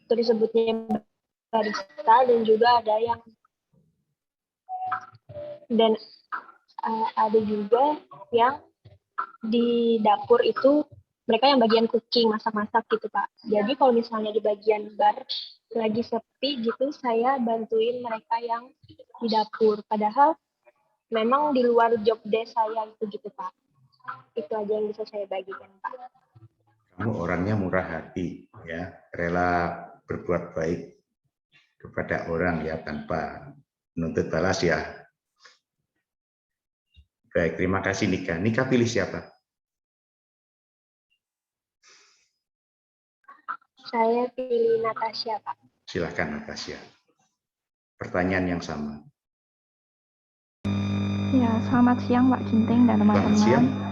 atau disebutnya barista, dan juga ada yang ada juga yang di dapur itu mereka yang bagian cooking, masak-masak gitu Pak. Jadi kalau misalnya di bagian bar lagi sepi gitu, saya bantuin mereka yang di dapur. Padahal memang di luar job desk saya itu gitu Pak. Itu aja yang bisa saya bagikan Pak. Kamu orangnya murah hati, ya, rela berbuat baik kepada orang ya tanpa menuntut balas ya. Baik, terima kasih Nika. Nika pilih siapa? Saya pilih Natasha Pak. Silahkan Natasha. Pertanyaan yang sama. Ya, selamat siang Pak Ginting dan Selamat siang. teman-teman.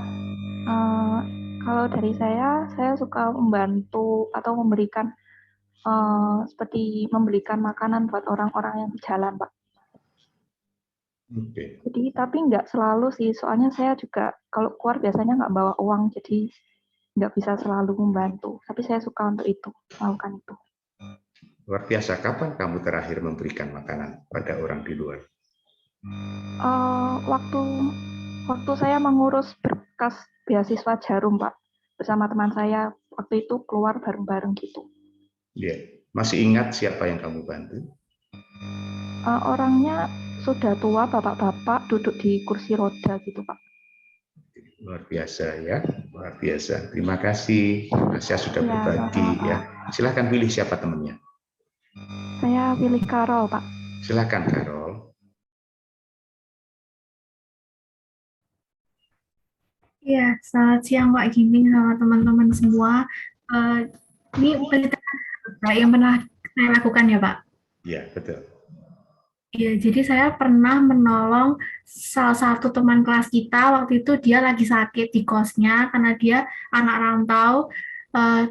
Kalau dari saya suka membantu atau memberikan seperti memberikan makanan buat orang-orang yang di jalan, Pak. Oke. Jadi tapi nggak selalu sih, soalnya saya juga kalau keluar biasanya nggak bawa uang, jadi nggak bisa selalu membantu. Tapi saya suka untuk itu, melakukan itu. Luar biasa. Kapan kamu terakhir memberikan makanan pada orang di luar? Waktu saya mengurus berkas beasiswa Jarum, Pak, bersama teman saya waktu itu keluar bareng-bareng gitu. Ya. Masih ingat siapa yang kamu bantu? Orangnya sudah tua, bapak-bapak duduk di kursi roda gitu, Pak. Luar biasa ya, luar biasa. Terima kasih. Saya sudah Ya, berbagi ya. Silahkan pilih siapa temannya. Saya pilih Karol, Pak. Silahkan Karol. Iya, selamat siang Pak Ginting sama teman-teman semua. Ini yang pernah saya lakukan ya Pak? Iya, betul. Iya, jadi saya pernah menolong salah satu teman kelas kita. Waktu itu dia lagi sakit di kosnya karena dia anak rantau.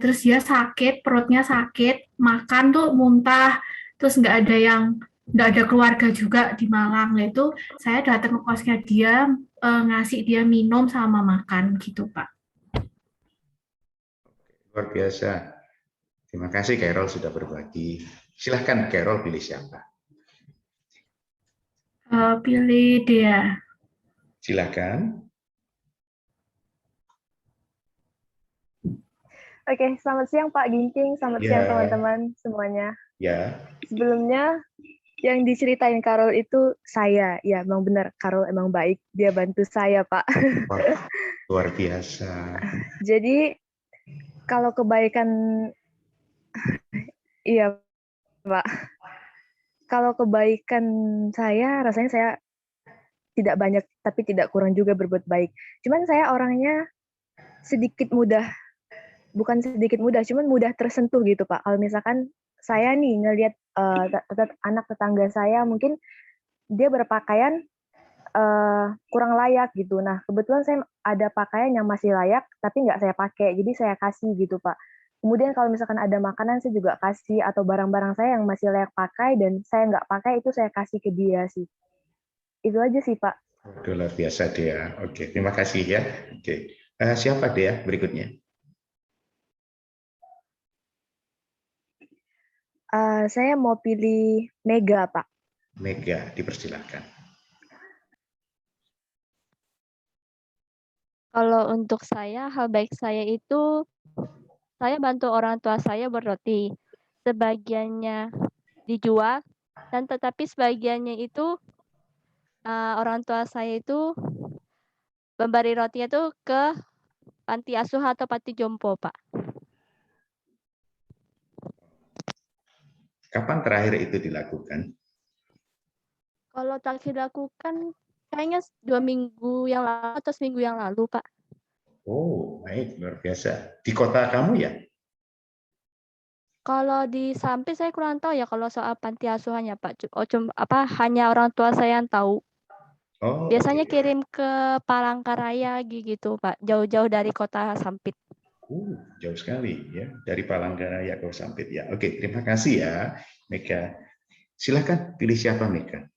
Terus dia sakit, perutnya sakit, makan tuh muntah. Terus nggak ada keluarga juga di Malang. Nah, itu saya datang ke kosnya dia, ngasih dia minum sama makan gitu Pak. Luar biasa. Terima kasih Carol sudah berbagi. Silahkan Carol pilih siapa. Pilih dia. Silahkan. Oke, selamat siang Pak Ginting, selamat siang teman-teman semuanya. Ya. Sebelumnya yang diceritain Karol itu saya, ya emang benar, Karol emang baik, dia bantu saya Pak. Wah, luar biasa. Jadi kalau kebaikan, iya Pak, kalau kebaikan saya rasanya saya tidak banyak tapi tidak kurang juga berbuat baik. Cuman saya orangnya sedikit mudah, bukan sedikit mudah, cuman mudah tersentuh gitu Pak. Kalau misalkan saya nih ngelihat anak tetangga saya mungkin dia berpakaian kurang layak gitu. Nah, kebetulan saya ada pakaian yang masih layak, tapi nggak saya pakai, jadi saya kasih gitu, Pak. Kemudian kalau misalkan ada makanan, saya juga kasih, atau barang-barang saya yang masih layak pakai, dan saya nggak pakai, itu saya kasih ke dia sih. Itu aja sih, Pak. Luar biasa dia. Oke, terima kasih ya. Oke, siapa dia berikutnya? Saya mau pilih Mega, Pak. Mega, dipersilakan. Kalau untuk saya, hal baik saya itu, saya bantu orang tua saya berroti. Sebagiannya dijual, dan tetapi sebagiannya itu orang tua saya itu memberi rotinya itu ke panti asuhan atau panti jompo, Pak. Kapan terakhir itu dilakukan? Kalau terakhir dilakukan, kayaknya 2 minggu yang lalu atau seminggu yang lalu, Pak. Oh, baik, luar biasa. Di kota kamu ya? Kalau di Sampit saya kurang tahu ya kalau soal panti asuhannya, Pak. Hanya orang tua saya yang tahu. Oh, Biasanya okay. kirim ke Palangkaraya gitu, Pak. Jauh-jauh dari kota Sampit. Jauh sekali ya, dari Palangkaraya ke Sampit ya. Oke, terima kasih ya, Mega. Silakan pilih siapa, Mega.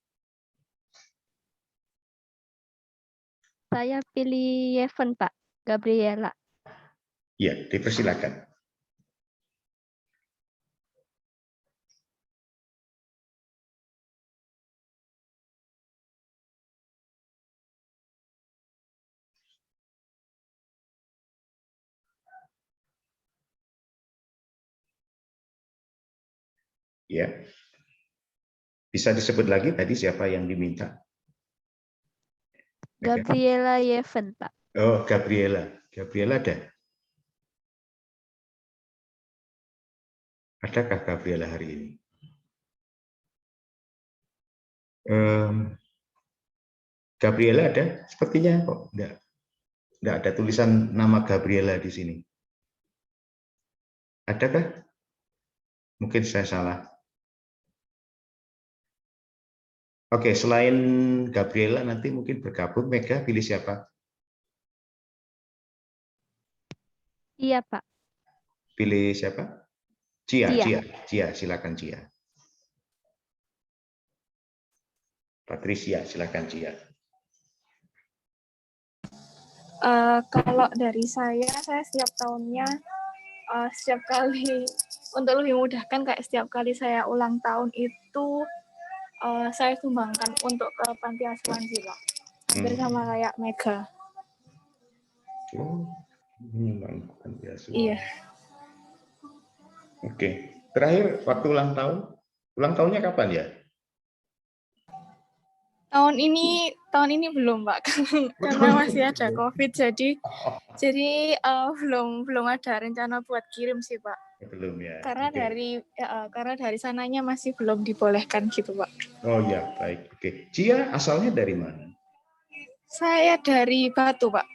Saya pilih Yeven, Pak. Gabriela. Ya, dipersilakan. Ya. Bisa disebut lagi tadi siapa yang diminta? Gabriela Yeven, Pak. Oh, Gabriela. Gabriela ada? Adakah Gabriela hari ini? Gabriela ada? Sepertinya kok enggak ada tulisan nama Gabriela di sini. Adakah? Mungkin saya salah. Oke, selain Gabriela nanti mungkin bergabung Mega, pilih siapa? Iya, Pak. Pilih siapa? Cia, Cia. silakan Cia. Patricia, silakan Cia. Kalau dari saya setiap tahunnya, setiap kali untuk lebih mudahkan kayak setiap kali saya ulang tahun itu saya sumbangkan untuk ke panti asuhan sih Pak. Hampir sama kayak Mega. Oh, menyumbangkan biasa. Iya. Oke. Terakhir waktu ulang tahun. Ulang tahunnya kapan ya? Tahun ini belum Pak, karena masih ada COVID, jadi belum ada rencana buat kirim sih Pak. Belum ya. Karena Oke. karena dari sananya masih belum dibolehkan gitu Pak. Oh ya, baik. Oke. Cia asalnya dari mana? Saya dari Batu Pak.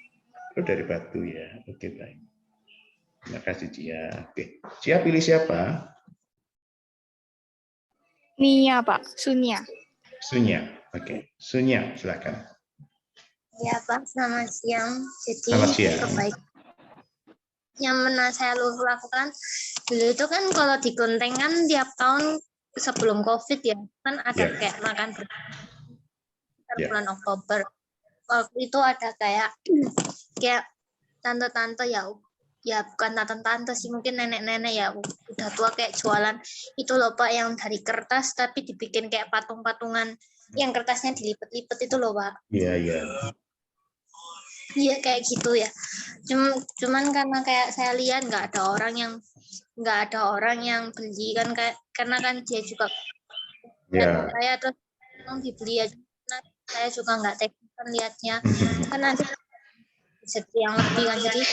Oh, dari Batu ya. Oke, baik. Terima kasih Cia. Oke. Cia pilih siapa? Nia Pak, Sunia. Sunya. Oke. Sunya, silakan. Ya Pak, selamat siang. Jadi Selamat siang. kebaikan yang pernah saya lakukan dulu itu kan kalau di Kelenteng kan tiap tahun sebelum COVID ya kan ada kayak makan bulan Oktober. Waktu itu ada kayak tante-tante ya bukan tante-tante sih, mungkin nenek-nenek ya udah tua kayak jualan itu loh Pak, yang dari kertas tapi dibikin kayak patung-patungan yang kertasnya dilipet-lipet itu loh Pak. Iya, iya. Iya kayak gitu ya. Cuman karena kayak saya lihat nggak ada orang yang beli kan, karena kan dia juga dan saya terus dibeli aja. Nah, saya juga nggak tekan lihatnya kan nanti sedih yang lebih kan, jadi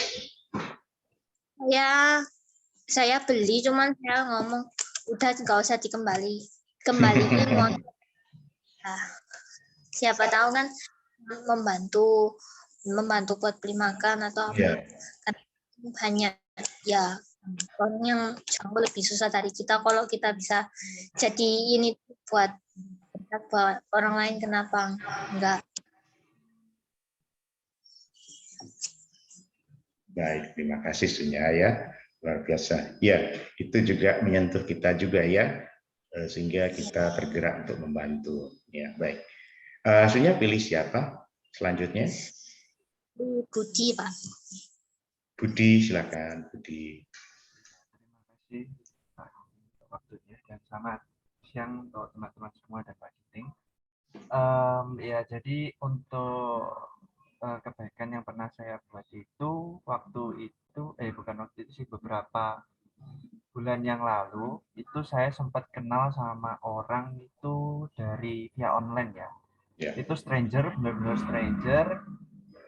saya beli, cuman saya ngomong udah nggak usah kembaliin uang. Nah, siapa tahu kan membantu buat beli makan atau apa. Kan banyak ya orang yang jauh lebih susah dari kita, kalau kita bisa jadi ini buat orang lain, kenapa enggak. Baik, terima kasih Sunya ya, luar biasa. Ya, itu juga menyentuh kita juga ya, sehingga kita tergerak untuk membantu. Ya, baik. Sunya pilih siapa selanjutnya? Budi Pak. Budi, silakan Budi. Terima kasih Pak untuk waktunya dan selamat siang untuk teman-teman semua dan Pak Giting. Ya, jadi untuk kebaikan yang pernah saya buat itu beberapa bulan yang lalu itu saya sempat kenal sama orang itu dari via online ya. Itu stranger, benar-benar stranger,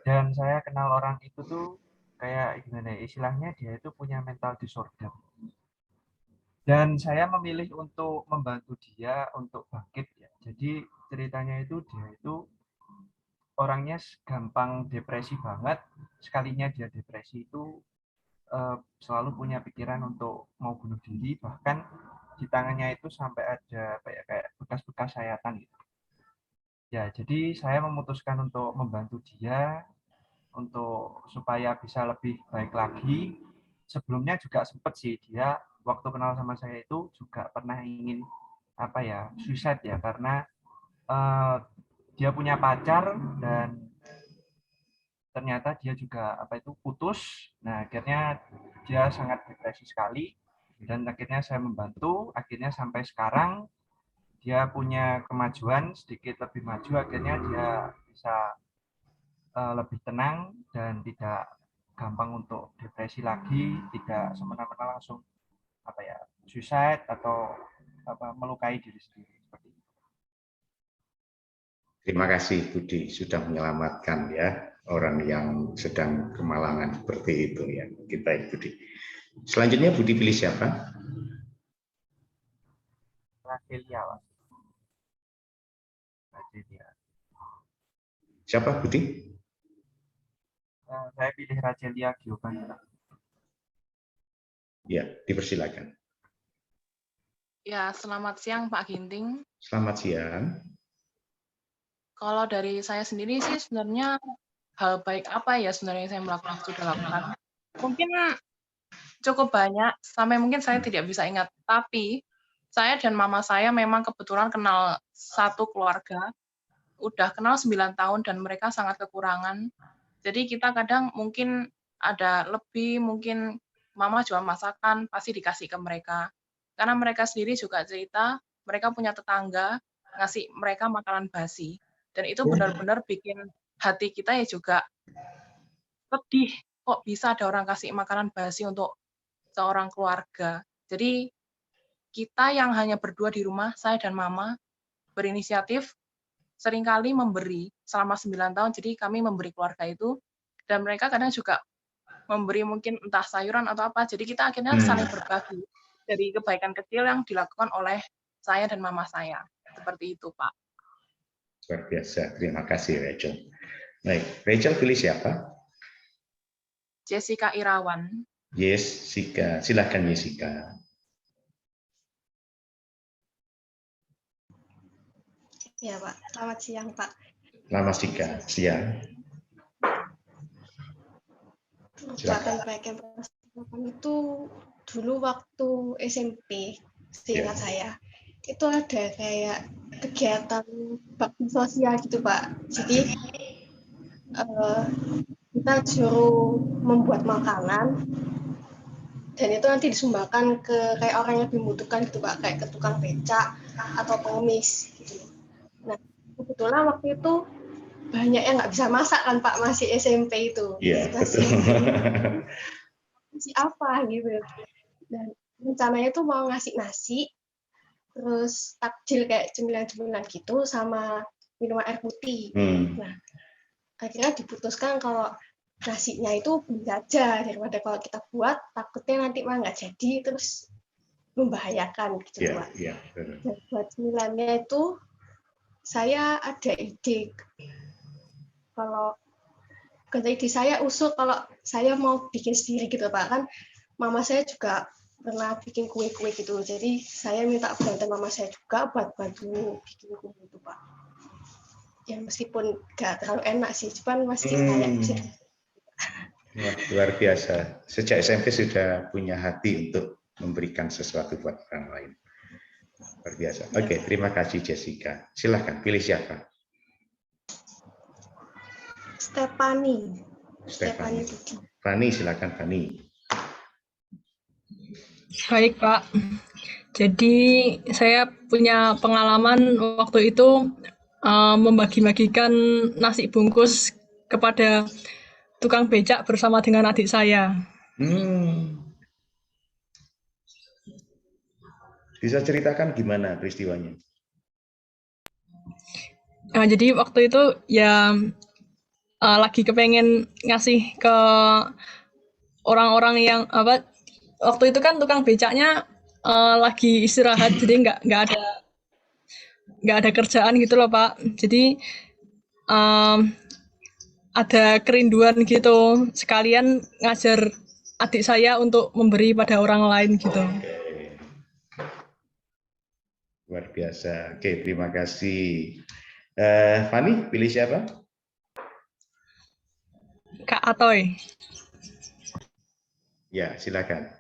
dan saya kenal orang itu tuh kayak gimana ya, istilahnya dia itu punya mental disorder. Dan saya memilih untuk membantu dia untuk bangkit ya. Jadi ceritanya itu dia itu orangnya gampang depresi banget. Sekalinya dia depresi itu selalu punya pikiran untuk mau bunuh diri, bahkan di tangannya itu sampai ada kayak bekas-bekas sayatan gitu. Ya, jadi saya memutuskan untuk membantu dia untuk supaya bisa lebih baik lagi. Sebelumnya juga sempat sih dia waktu kenal sama saya itu juga pernah ingin suicide ya, karena dia punya pacar dan ternyata dia juga putus. Nah, akhirnya dia sangat depresi sekali dan akhirnya saya membantu, akhirnya sampai sekarang dia punya kemajuan sedikit lebih maju, akhirnya dia bisa lebih tenang dan tidak gampang untuk depresi lagi, tidak semena-mena langsung suicide atau melukai diri sendiri seperti itu. Terima kasih Budi sudah menyelamatkan ya orang yang sedang kemalangan seperti itu ya. Oke, baik Budi. Selanjutnya Budi pilih siapa? Rachelia, Pak. Rachelia. Siapa Budi? Saya pilih Rachelia Giovanni. Ya, dipersilakan. Ya, selamat siang Pak Ginting. Selamat siang. Kalau dari saya sendiri sih sebenarnya hal baik apa ya sebenarnya saya sudah lakukan. Mungkin cukup banyak, sampai mungkin saya tidak bisa ingat. Tapi saya dan mama saya memang kebetulan kenal satu keluarga, udah kenal 9 tahun dan mereka sangat kekurangan. Jadi kita kadang mungkin ada lebih, mungkin mama jual masakan, pasti dikasih ke mereka. Karena mereka sendiri juga cerita, mereka punya tetangga, ngasih mereka makanan basi. Dan itu benar-benar bikin hati kita ya juga sedih, kok bisa ada orang kasih makanan basi untuk seorang keluarga. Jadi kita yang hanya berdua di rumah, saya dan mama, berinisiatif seringkali memberi selama 9 tahun, jadi kami memberi keluarga itu, dan mereka kadang juga memberi mungkin entah sayuran atau apa, jadi kita akhirnya saling berbagi dari kebaikan kecil yang dilakukan oleh saya dan mama saya. Seperti itu, Pak. Luar biasa, terima kasih Rachel. Baik, Rachel pilih siapa? Jessica Irawan. Jessica, silakan Jessica. Ya Pak, selamat siang Pak. Selamat siang. Kekuatan baik yang persiapan itu dulu waktu SMP, seingat saya, itu ada kayak kegiatan bakti sosial gitu Pak. Jadi kita disuruh membuat makanan dan itu nanti disumbangkan ke kayak orang yang lebih membutuhkan gitu Pak, kayak ke tukang becak atau pengemis gitu. Nah kebetulan waktu itu banyak yang nggak bisa masak kan Pak, masih SMP itu. Iya, betul. Masih apa gitu. Dan rencananya tuh mau ngasih nasi, terus takjil kayak cemilan-cemilan gitu, sama minuman air putih. Nah, akhirnya diputuskan kalau nasinya itu beli aja, daripada kalau kita buat, takutnya nanti mah nggak jadi, terus membahayakan gitu Pak. Dan buat cemilannya itu, saya ada ide. Kalau ide saya usul kalau saya mau bikin sendiri gitu Pak, kan mama saya juga pernah bikin kue-kue gitu, jadi saya minta bantuan mama saya juga buat bantu bikin kue itu Pak. Ya meskipun nggak terlalu enak sih, cuman masih kayak bisa. Luar biasa, sejak SMP sudah punya hati untuk memberikan sesuatu buat orang lain. Luar biasa. Oke, terima kasih Jessica. Silahkan pilih siapa? Stephanie. Fani, silakan Fani. Baik Pak, jadi saya punya pengalaman waktu itu membagi-bagikan nasi bungkus kepada tukang becak bersama dengan adik saya. Bisa ceritakan gimana peristiwanya? Nah, jadi waktu itu ya lagi kepengen ngasih ke orang-orang yang waktu itu kan tukang becaknya lagi istirahat, jadi nggak ada kerjaan gitu loh Pak. Jadi ada kerinduan gitu, sekalian ngajar adik saya untuk memberi pada orang lain gitu. Luar biasa. Oke, terima kasih. Fani, pilih siapa? Kak Atoy. Ya, silakan.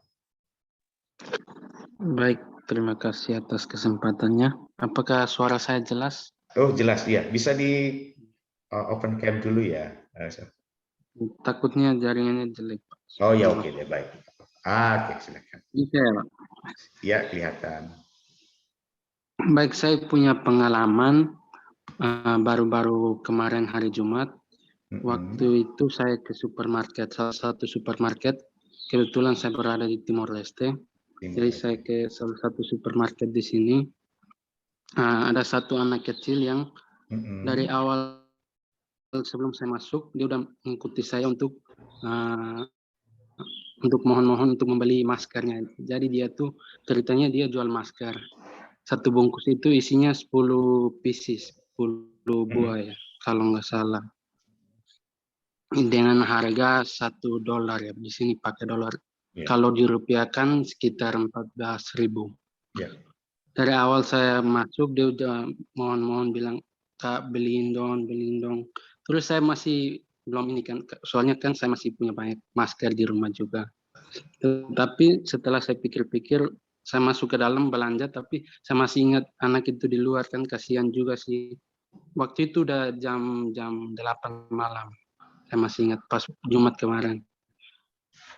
Baik, terima kasih atas kesempatannya. Apakah suara saya jelas? Oh, jelas ya. Bisa di open cam dulu ya. Takutnya jaringannya jelek. Oh ya, oke deh, baik. Oke, silakan. Bisa ya, Pak? Ya, kelihatan. Baik, saya punya pengalaman baru-baru kemarin hari Jumat. Waktu itu saya ke supermarket, salah satu supermarket. Kebetulan saya berada di Timor Leste. Jadi saya ke salah satu supermarket di sini. Ada satu anak kecil yang dari awal sebelum saya masuk dia udah mengikuti saya untuk mohon-mohon untuk membeli maskernya. Jadi dia tuh ceritanya dia jual masker. Satu bungkus itu isinya 10 pieces, 10 buah ya, kalau nggak salah. Dengan harga $1 ya, di sini pakai dolar. Kalau dirupiahkan sekitar 14.000. Dari awal saya masuk dia udah mohon-mohon bilang, Kak beliin dong. Terus saya masih belum ini kan, soalnya kan saya masih punya banyak masker di rumah juga. Tapi setelah saya pikir-pikir, saya masuk ke dalam belanja, tapi saya masih ingat anak itu di luar kan, kasihan juga sih. Waktu itu udah jam 8 malam. Saya masih ingat pas Jumat kemarin.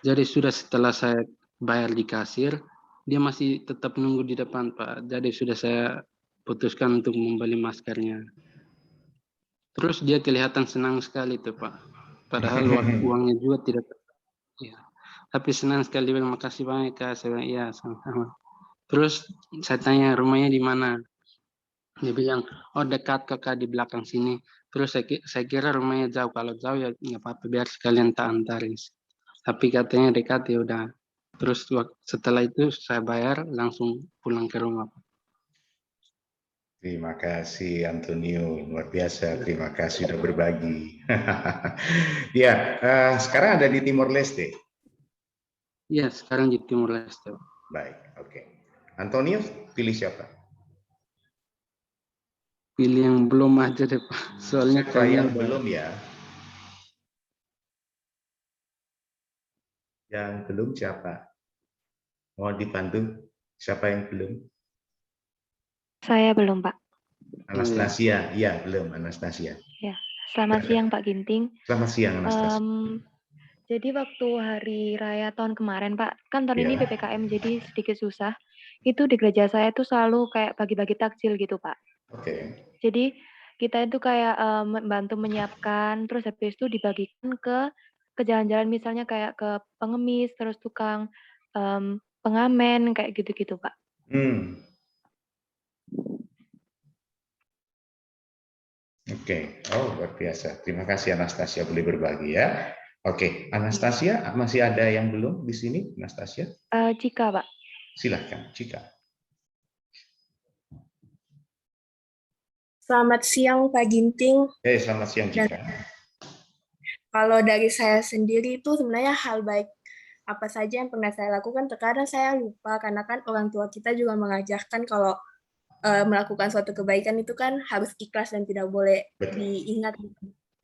Jadi sudah setelah saya bayar di kasir, dia masih tetap nunggu di depan, Pak. Jadi sudah saya putuskan untuk membeli maskernya. Terus dia kelihatan senang sekali tuh, Pak. Padahal uangnya juga tidak. Ya. Tapi senang sekali, bilang makasih banyak Kak. Saya bilang iya sama-sama. Terus saya tanya rumahnya di mana. Dia bilang oh dekat Kakak di belakang sini. Terus saya kira rumahnya jauh. Kalau jauh ya nggak apa-apa biar sekalian tak antarin. Tapi katanya dekat ya udah. Terus setelah itu saya bayar langsung pulang ke rumah. Terima kasih Antonio, luar biasa. Terima kasih sudah berbagi. Ya, sekarang ada di Timor Leste. Iya, sekarang di Timor Leste. Baik, oke. Antonio, pilih siapa? Pilih yang belum aja deh, Pak. Soalnya siapa yang belum ya? Yang belum siapa? Mau dibantu? Siapa yang belum? Saya belum, Pak. Anastasia, iya belum Anastasia. Ya, selamat siang Pak Ginting. Selamat siang Anastasia. Jadi waktu hari raya tahun kemarin, Pak, kan tahun ini PPKM jadi sedikit susah. Itu di gereja saya tuh selalu kayak bagi-bagi takjil gitu, Pak. Oke. Jadi kita itu kayak membantu menyiapkan, terus habis itu dibagikan ke jalan-jalan misalnya kayak ke pengemis, terus tukang pengamen kayak gitu-gitu, Pak. Oke, oh luar biasa. Terima kasih Anastasia boleh berbagi ya. Oke, Anastasia masih ada yang belum di sini, Anastasia? Cika, Pak. Silahkan, Cika. Selamat siang Pak Ginting. Selamat siang Cika. Kalau dari saya sendiri itu sebenarnya hal baik apa saja yang pernah saya lakukan, terkadang saya lupa karena kan orang tua kita juga mengajarkan kalau melakukan suatu kebaikan itu kan harus ikhlas dan tidak boleh diingat.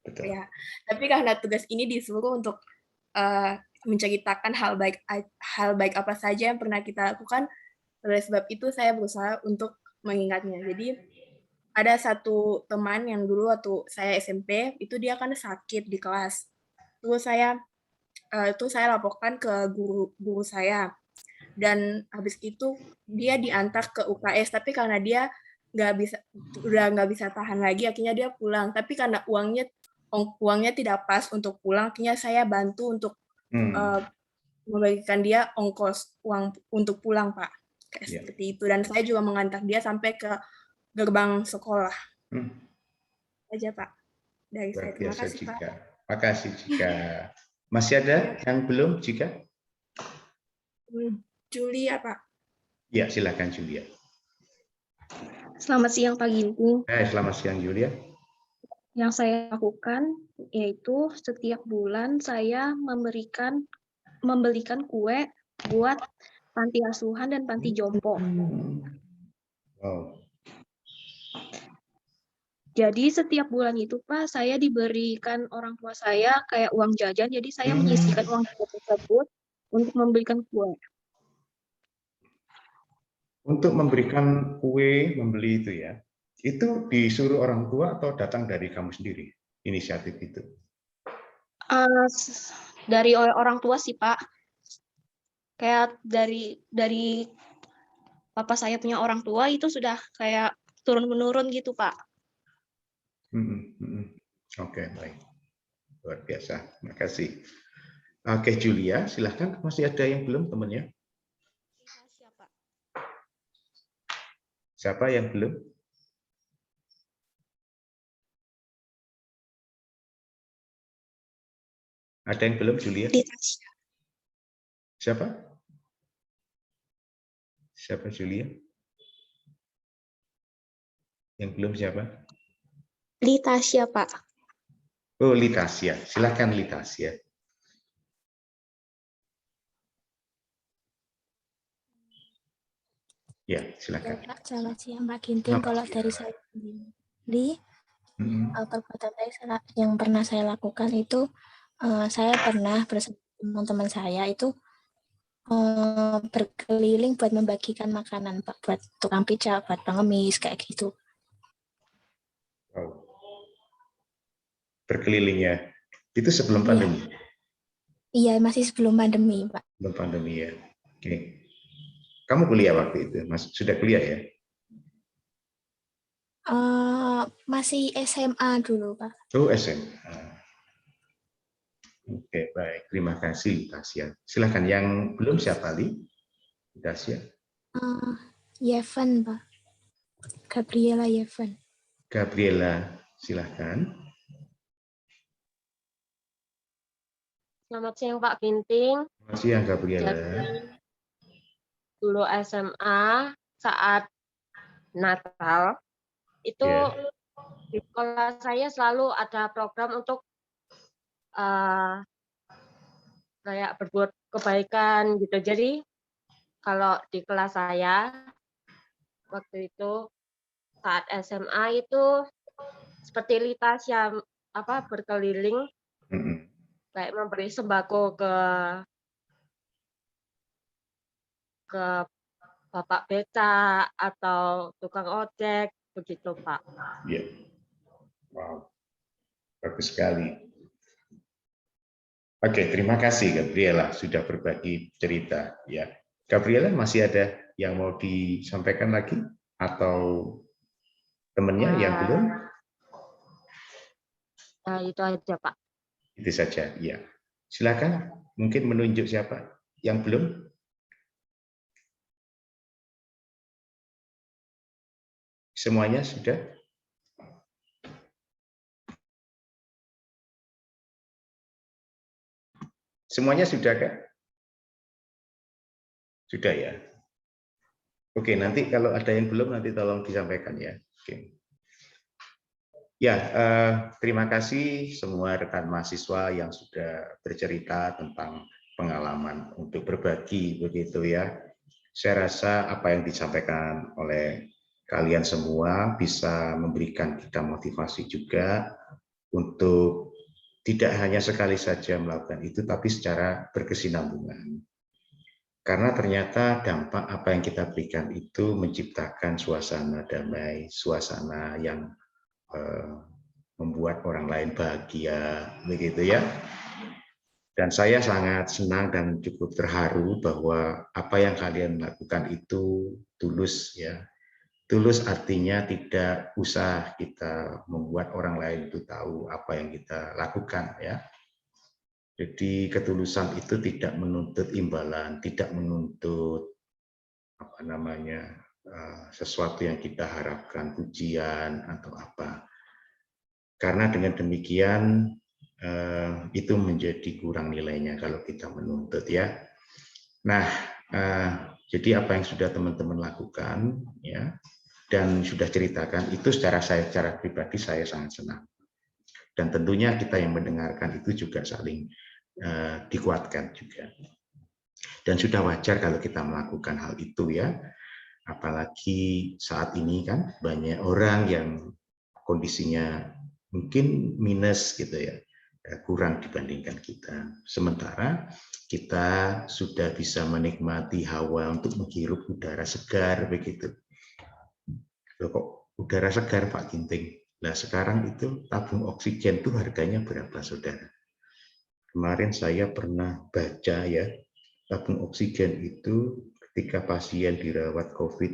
Betul. Ya. Tapi karena tugas ini disuruh untuk menceritakan hal baik apa saja yang pernah kita lakukan, oleh sebab itu saya berusaha untuk mengingatnya. Jadi ada satu teman yang dulu waktu saya SMP itu dia kan sakit di kelas. Terus saya laporkan ke guru saya. Dan habis itu dia diantar ke UKS, tapi karena dia nggak bisa tahan lagi, akhirnya dia pulang. Tapi karena uangnya tidak pas untuk pulang, akhirnya saya bantu untuk membagikan dia uang untuk pulang, Pak. Kayak seperti itu. Dan saya juga mengantar dia sampai ke gerbang sekolah. Aja Pak. Dari saya. Terima kasih Cika. Pak. Makasih Cika. Masih ada yang belum Cika? Julia, Pak. Ya, silakan Julia. Selamat siang Pak Ginting. Selamat siang Julia. Yang saya lakukan yaitu setiap bulan saya membelikan kue buat panti asuhan dan panti jompo. Wow. Jadi setiap bulan itu Pak, saya diberikan orang tua saya kayak uang jajan, jadi saya menyisihkan uang jajan tersebut untuk membelikan kue. Untuk memberikan kue, membeli itu ya, itu disuruh orang tua atau datang dari kamu sendiri, inisiatif itu? Dari orang tua sih Pak. Kayak dari papa saya punya orang tua itu sudah kayak turun-menurun gitu Pak. Oke, baik. Luar biasa, terima kasih. Oke, Julia, silahkan. Masih ada yang belum temannya? Siapa yang belum? Ada yang belum, Julia? Siapa? Siapa Julia? Yang belum siapa? Litasya, Pak. Oh, Litasya. Silakan Litasya. Ya, silakan. Pak, selamat siang Pak Ginting. Kalau dari saya sendiri, perbuatan baik yang pernah saya lakukan itu, saya pernah bersama teman-teman saya itu berkeliling buat membagikan makanan Pak, buat tukang pijat, buat pengemis kayak gitu. Wow. Berkelilingnya itu sebelum pandemi? Iya, masih sebelum pandemi Pak. Sebelum pandemi ya. Oke. Kamu kuliah waktu itu? Sudah kuliah ya? Masih SMA dulu Pak. Oh, SMA. Oke, baik. Terima kasih, Tasya. Silakan yang belum siapa, Li? Tasya. Yeven, Pak. Gabriela Yeven. Gabriela, silakan. Selamat siang, Pak Ginting. Selamat siang, Gabriela. Jadi, dulu SMA, saat Natal, itu di sekolah saya selalu ada program untuk kayak berbuat kebaikan gitu. Jadi kalau di kelas saya waktu itu saat SMA itu seperti Litasya berkeliling kayak memberi sembako ke bapak becak atau tukang ojek begitu Pak. Iya. Wow. Bagus sekali. Oke, terima kasih Gabriela sudah berbagi cerita ya. Gabriela, masih ada yang mau disampaikan lagi atau temannya yang belum? Nah, itu aja Pak. Itu saja, ya. Silakan, mungkin menunjuk siapa yang belum? Semuanya sudah? Semuanya sudah kan? Sudah ya. Oke, nanti kalau ada yang belum nanti tolong disampaikan ya. Oke. Ya, terima kasih semua rekan mahasiswa yang sudah bercerita tentang pengalaman untuk berbagi begitu ya. Saya rasa apa yang disampaikan oleh kalian semua bisa memberikan kita motivasi juga untuk tidak hanya sekali saja melakukan itu, tapi secara berkesinambungan. Karena ternyata dampak apa yang kita berikan itu menciptakan suasana damai, suasana yang membuat orang lain bahagia, begitu ya. Dan saya sangat senang dan cukup terharu bahwa apa yang kalian lakukan itu tulus ya. Tulus artinya tidak usah kita membuat orang lain itu tahu apa yang kita lakukan ya. Jadi ketulusan itu tidak menuntut imbalan, tidak menuntut sesuatu yang kita harapkan, pujian atau apa. Karena dengan demikian itu menjadi kurang nilainya kalau kita menuntut ya. Nah, jadi apa yang sudah teman-teman lakukan ya dan sudah ceritakan itu secara pribadi saya sangat senang. Dan tentunya kita yang mendengarkan itu juga saling dikuatkan juga. Dan sudah wajar kalau kita melakukan hal itu ya. Apalagi saat ini kan banyak orang yang kondisinya mungkin minus gitu ya. Kurang dibandingkan kita. Sementara kita sudah bisa menikmati hawa untuk menghirup udara segar begitu. Loh, kok udara segar Pak Ginting? Nah sekarang itu tabung oksigen itu harganya berapa saudara? Kemarin saya pernah baca ya, tabung oksigen itu ketika pasien dirawat COVID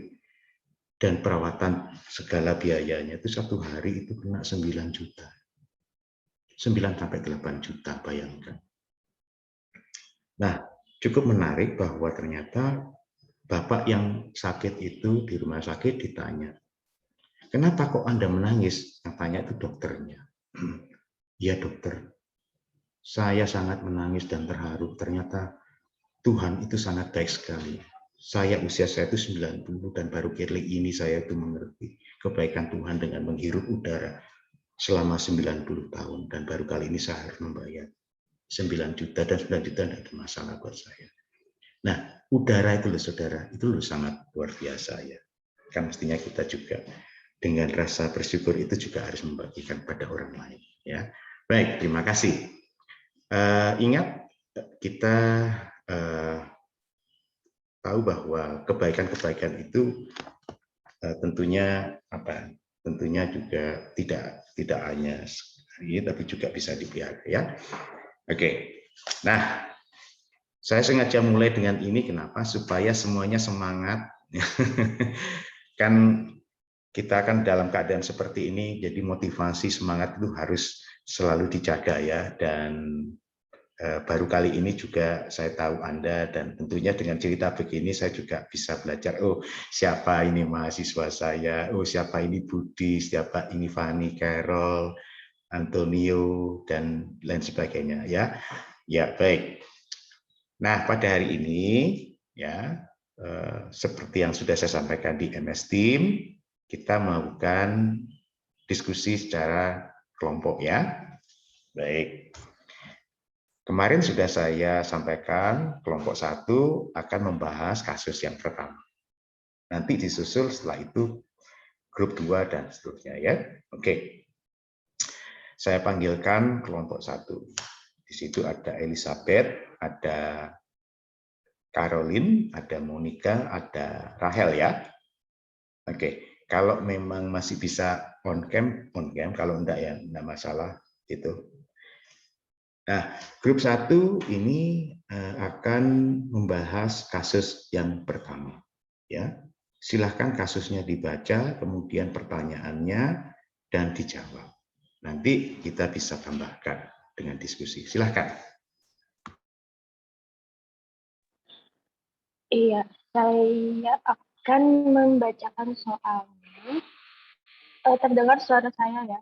dan perawatan segala biayanya itu satu hari itu kena 9 juta. 9-8 juta, bayangkan. Nah, cukup menarik bahwa ternyata bapak yang sakit itu di rumah sakit ditanya, kenapa kok Anda menangis? Yang tanya itu dokternya. Ya dokter, saya sangat menangis dan terharu. Ternyata Tuhan itu sangat baik sekali. Usia saya itu 90 dan baru kali ini saya itu mengerti kebaikan Tuhan dengan menghirup udara selama 90 tahun. Dan baru kali ini saya harus membayar 9 juta dan 9 juta tidak ada masalah buat saya. Nah, udara itu loh saudara, itu loh sangat luar biasa ya. Kan mestinya kita juga dengan rasa bersyukur itu juga harus membagikan pada orang lain. Ya, baik, terima kasih. Ingat kita tahu bahwa kebaikan-kebaikan itu tentunya tentunya juga tidak hanya sekali, tapi juga bisa dipelihara ya. Oke. Nah, saya sengaja mulai dengan ini kenapa? Supaya semuanya semangat. Kan kita kan dalam keadaan seperti ini, jadi motivasi semangat itu harus selalu dijaga ya. Dan baru kali ini juga saya tahu Anda, dan tentunya dengan cerita begini saya juga bisa belajar, oh siapa ini mahasiswa saya, oh siapa ini Budi, siapa ini Fani, Carol, Antonio, dan lain sebagainya ya. Ya, baik. Nah, pada hari ini ya seperti yang sudah saya sampaikan di MS Team, kita melakukan diskusi secara kelompok ya. Baik. Kemarin sudah saya sampaikan kelompok 1 akan membahas kasus yang pertama. Nanti disusul setelah itu grup 2 dan seterusnya ya. Oke. Saya panggilkan kelompok 1. Di situ ada Elizabeth, ada Caroline, ada Monica, ada Rahel ya. Oke, kalau memang masih bisa on cam, kalau enggak ya enggak masalah gitu. Nah, grup 1 ini akan membahas kasus yang pertama ya. Silahkan kasusnya dibaca, kemudian pertanyaannya dan dijawab. Nanti kita bisa tambahkan dengan diskusi. Silahkan. Iya, saya akan membacakan soalnya. Terdengar suara saya ya?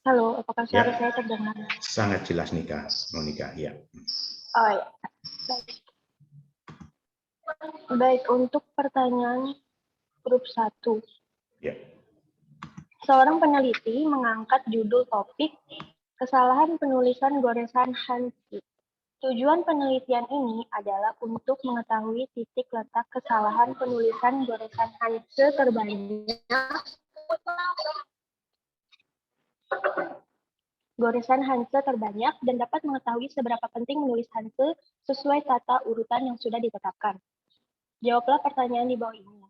Halo, apakah suara saya terdengar? Sangat jelas Monica, ya. Oh ya, baik. Baik, untuk pertanyaan grup 1. Ya. Seorang peneliti mengangkat judul topik kesalahan penulisan goresan Hanzi. Tujuan penelitian ini adalah untuk mengetahui titik letak kesalahan penulisan goresan Hanzi terbanyak dan dapat mengetahui seberapa penting menulis Hanzi sesuai tata urutan yang sudah ditetapkan. Jawablah pertanyaan di bawah ini.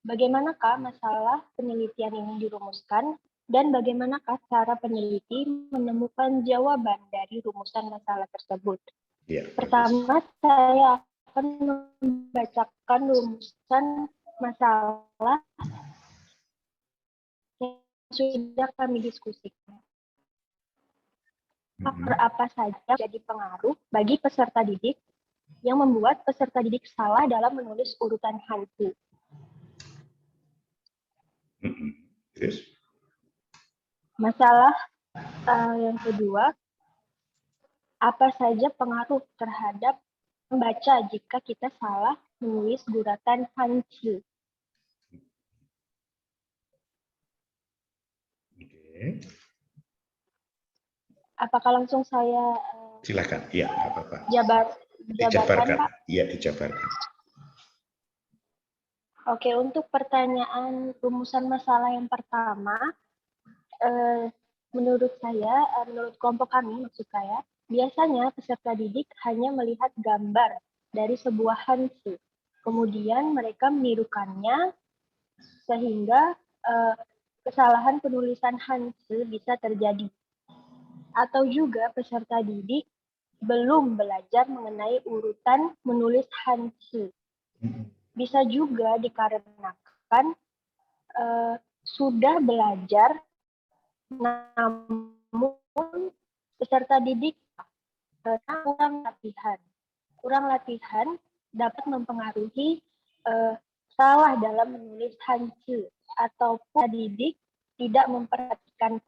Bagaimanakah masalah penelitian ini dirumuskan dan bagaimanakah cara peneliti menemukan jawaban dari rumusan masalah tersebut? Ya, pertama, saya akan membacakan rumusan masalah yang sudah kami diskusikan. Faktor apa saja jadi pengaruh bagi peserta didik yang membuat peserta didik salah dalam menulis urutan Hanzi? Yes. Masalah yang kedua, apa saja pengaruh terhadap membaca jika kita salah menulis guratan Hanzi? Oke. Apakah langsung saya silakan, ya, apa-apa. Jabarkan, Pak? Iya, dijabarkan. Oke, untuk pertanyaan rumusan masalah yang pertama, menurut kelompok kami, maksud saya, biasanya peserta didik hanya melihat gambar dari sebuah Hanzi. Kemudian mereka menirukannya sehingga kesalahan penulisan Hanzi bisa terjadi. Atau juga peserta didik belum belajar mengenai urutan menulis Hanzi. Bisa juga dikarenakan sudah belajar, namun peserta didik karena kurang latihan. Kurang latihan dapat mempengaruhi salah dalam menulis Hanzi ataupun didik tidak memperhatikan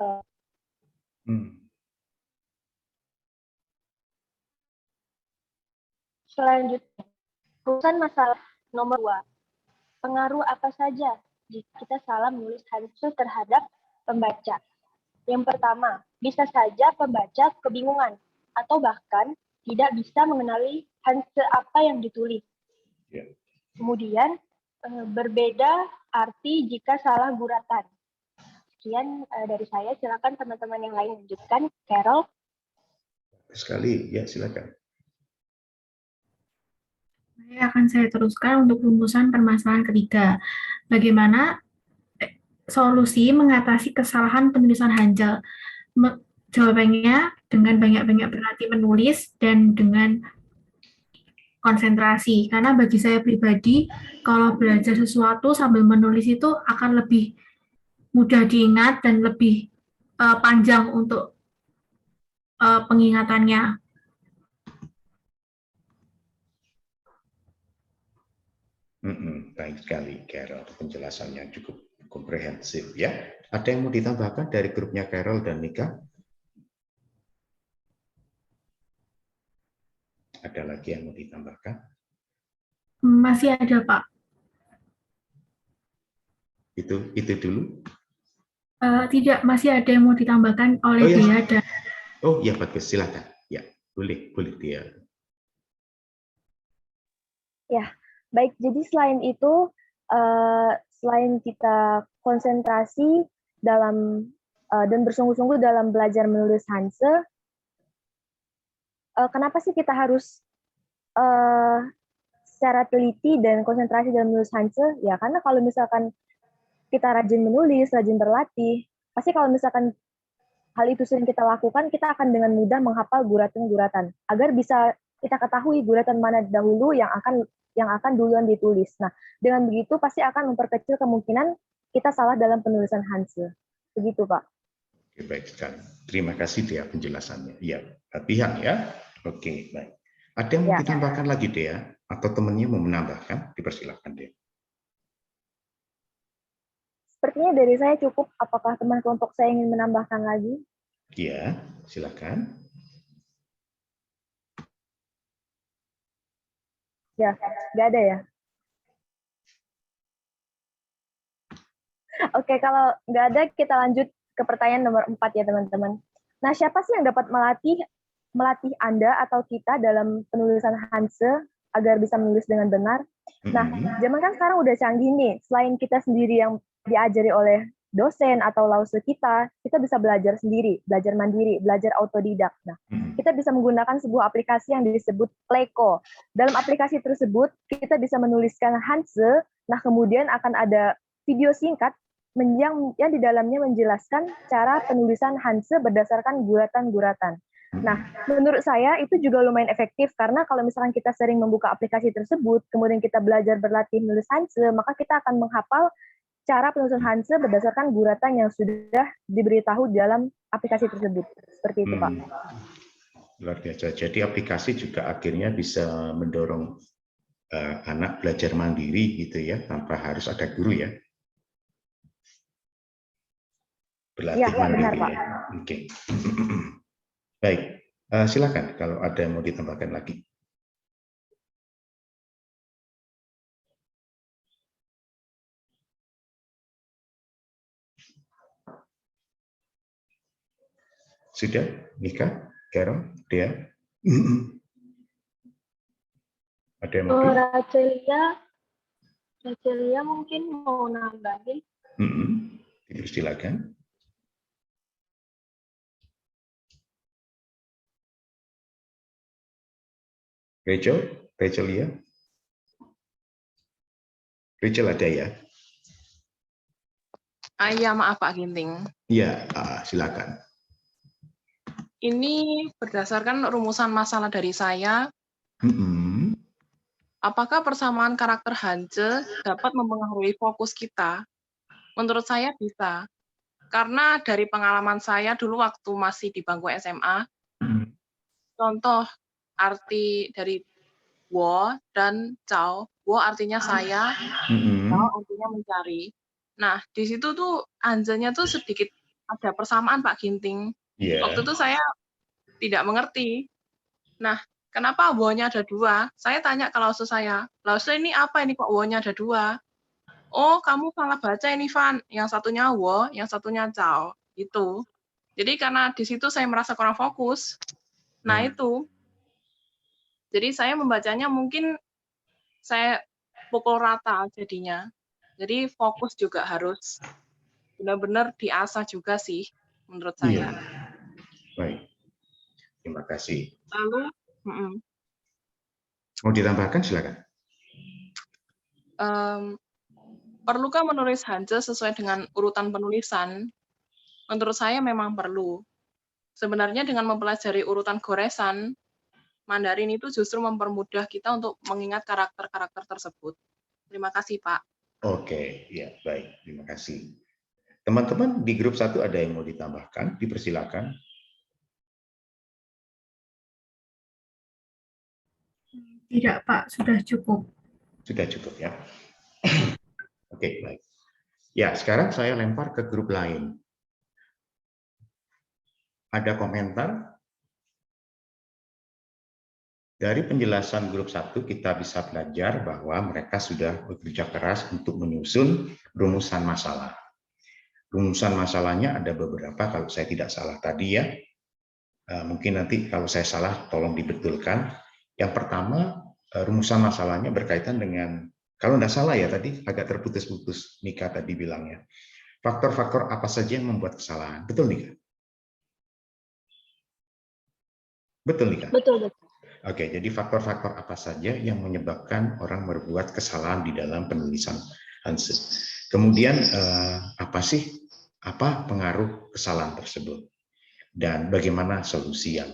Selanjutnya, urusan masalah nomor 2. Pengaruh apa saja jika kita salah menulis Hanzi terhadap pembaca? Yang pertama, bisa saja pembaca kebingungan atau bahkan tidak bisa mengenali Hanzi apa yang ditulis. Kemudian, berbeda arti jika salah guratan. Sekian dari saya, silakan teman-teman yang lain lanjutkan. Carol. Sekali, ya silakan. Akan saya teruskan untuk rumusan permasalahan ketiga. Bagaimana solusi mengatasi kesalahan penulisan Hanzi? Jawabannya dengan banyak-banyak berlatih menulis dan dengan konsentrasi. Karena bagi saya pribadi, kalau belajar sesuatu sambil menulis itu akan lebih mudah diingat dan lebih panjang untuk pengingatannya. Baik sekali, Carol. Penjelasannya cukup komprehensif ya. Ada yang mau ditambahkan dari grupnya Carol dan Nika? Ada lagi yang mau ditambahkan? Masih ada, Pak. Itu dulu? Tidak, masih ada yang mau ditambahkan oleh Dea dan... Oh ya, bagus. Silakan. Ya, boleh Dea. Ya. Baik, jadi selain itu, selain kita konsentrasi dalam dan bersungguh-sungguh dalam belajar menulis Hanzi, kenapa sih kita harus secara teliti dan konsentrasi dalam menulis Hanzi? Ya, karena kalau misalkan kita rajin menulis, rajin berlatih, pasti kalau misalkan hal itu sering kita lakukan, kita akan dengan mudah menghafal guratan-guratan, agar bisa kita ketahui guratan mana dahulu yang akan duluan ditulis. Nah, dengan begitu pasti akan memperkecil kemungkinan kita salah dalam penulisan Hanzi. Begitu, Pak. Oke, baik sekali. Terima kasih Dea penjelasannya. Iya, latihan ya. Oke, baik. Ada yang mau ditambahkan lagi Dea? Atau temannya mau menambahkan? Dipersilakan Dea. Sepertinya dari saya cukup. Apakah teman kelompok saya ingin menambahkan lagi? Iya, silakan. Ya, nggak ada ya? Oke, kalau nggak ada, kita lanjut ke pertanyaan nomor 4 ya, teman-teman. Nah, siapa sih yang dapat melatih Anda atau kita dalam penulisan Hanzi agar bisa menulis dengan benar? Nah, zaman kan sekarang udah canggih nih. Selain kita sendiri yang diajari oleh dosen atau lause kita bisa belajar sendiri, belajar mandiri, belajar autodidak. Nah, kita bisa menggunakan sebuah aplikasi yang disebut Pleco. Dalam aplikasi tersebut, kita bisa menuliskan Hanzi, nah kemudian akan ada video singkat yang di dalamnya menjelaskan cara penulisan Hanzi berdasarkan guratan-guratan. Nah, menurut saya itu juga lumayan efektif, karena kalau misalkan kita sering membuka aplikasi tersebut, kemudian kita belajar berlatih menulis Hanzi, maka kita akan menghafal cara penulisan Hanzi berdasarkan guratan yang sudah diberitahu dalam aplikasi tersebut. Seperti itu, Pak. Luar biasa. Jadi aplikasi juga akhirnya bisa mendorong anak belajar mandiri gitu ya, tanpa harus ada guru ya. Berlatih mandiri. Benar, Pak. Oke. Baik, silakan kalau ada yang mau ditambahkan lagi. Sudah, Nika, Carol, Dea? Ada yang mau? Racelia mungkin mau nambahin. Silakan. Rachel ya? Rachel ada ya? Iya, maaf Pak Ginting. Iya, silakan. Ini berdasarkan rumusan masalah dari saya. Apakah persamaan karakter Hanzi dapat mempengaruhi fokus kita? Menurut saya bisa. Karena dari pengalaman saya dulu waktu masih di bangku SMA, contoh arti dari wo dan cao. Wo artinya saya, cao artinya mencari. Nah, di situ tuh anjanya tuh sedikit ada persamaan Pak Ginting. Waktu itu saya tidak mengerti. Nah, kenapa wo-nya ada 2? Saya tanya ke lause saya, lause ini apa ini kok wo-nya ada 2? Oh, kamu salah baca ini, Van. Yang satunya wo, yang satunya cao. Gitu. Jadi karena di situ saya merasa kurang fokus. Nah, itu. Jadi saya membacanya mungkin saya pukul rata jadinya. Jadi fokus juga harus benar-benar diasah juga sih menurut saya. Baik. Terima kasih. Lalu, mau ditambahkan silakan. Perlukah menulis Hanzi sesuai dengan urutan penulisan? Menurut saya memang perlu. Sebenarnya dengan mempelajari urutan goresan, Mandarin itu justru mempermudah kita untuk mengingat karakter-karakter tersebut. Terima kasih, Pak. Oke, ya baik. Terima kasih. Teman-teman di grup 1 ada yang mau ditambahkan? Dipersilakan. Tidak, Pak. Sudah cukup. Sudah cukup ya. Oke, baik. Ya, sekarang saya lempar ke grup lain. Ada komentar? Dari penjelasan grup 1 kita bisa belajar bahwa mereka sudah bekerja keras untuk menyusun rumusan masalah. Rumusan masalahnya ada beberapa, kalau saya tidak salah tadi ya. Mungkin nanti kalau saya salah tolong dibetulkan. Yang pertama, rumusan masalahnya berkaitan dengan, kalau tidak salah ya tadi agak terputus-putus Nika tadi bilangnya. Faktor-faktor apa saja yang membuat kesalahan. Betul Nika? Betul Nika? Betul, betul. Oke, jadi faktor-faktor apa saja yang menyebabkan orang berbuat kesalahan di dalam penulisan Hanzi. Kemudian apa pengaruh kesalahan tersebut dan bagaimana solusi yang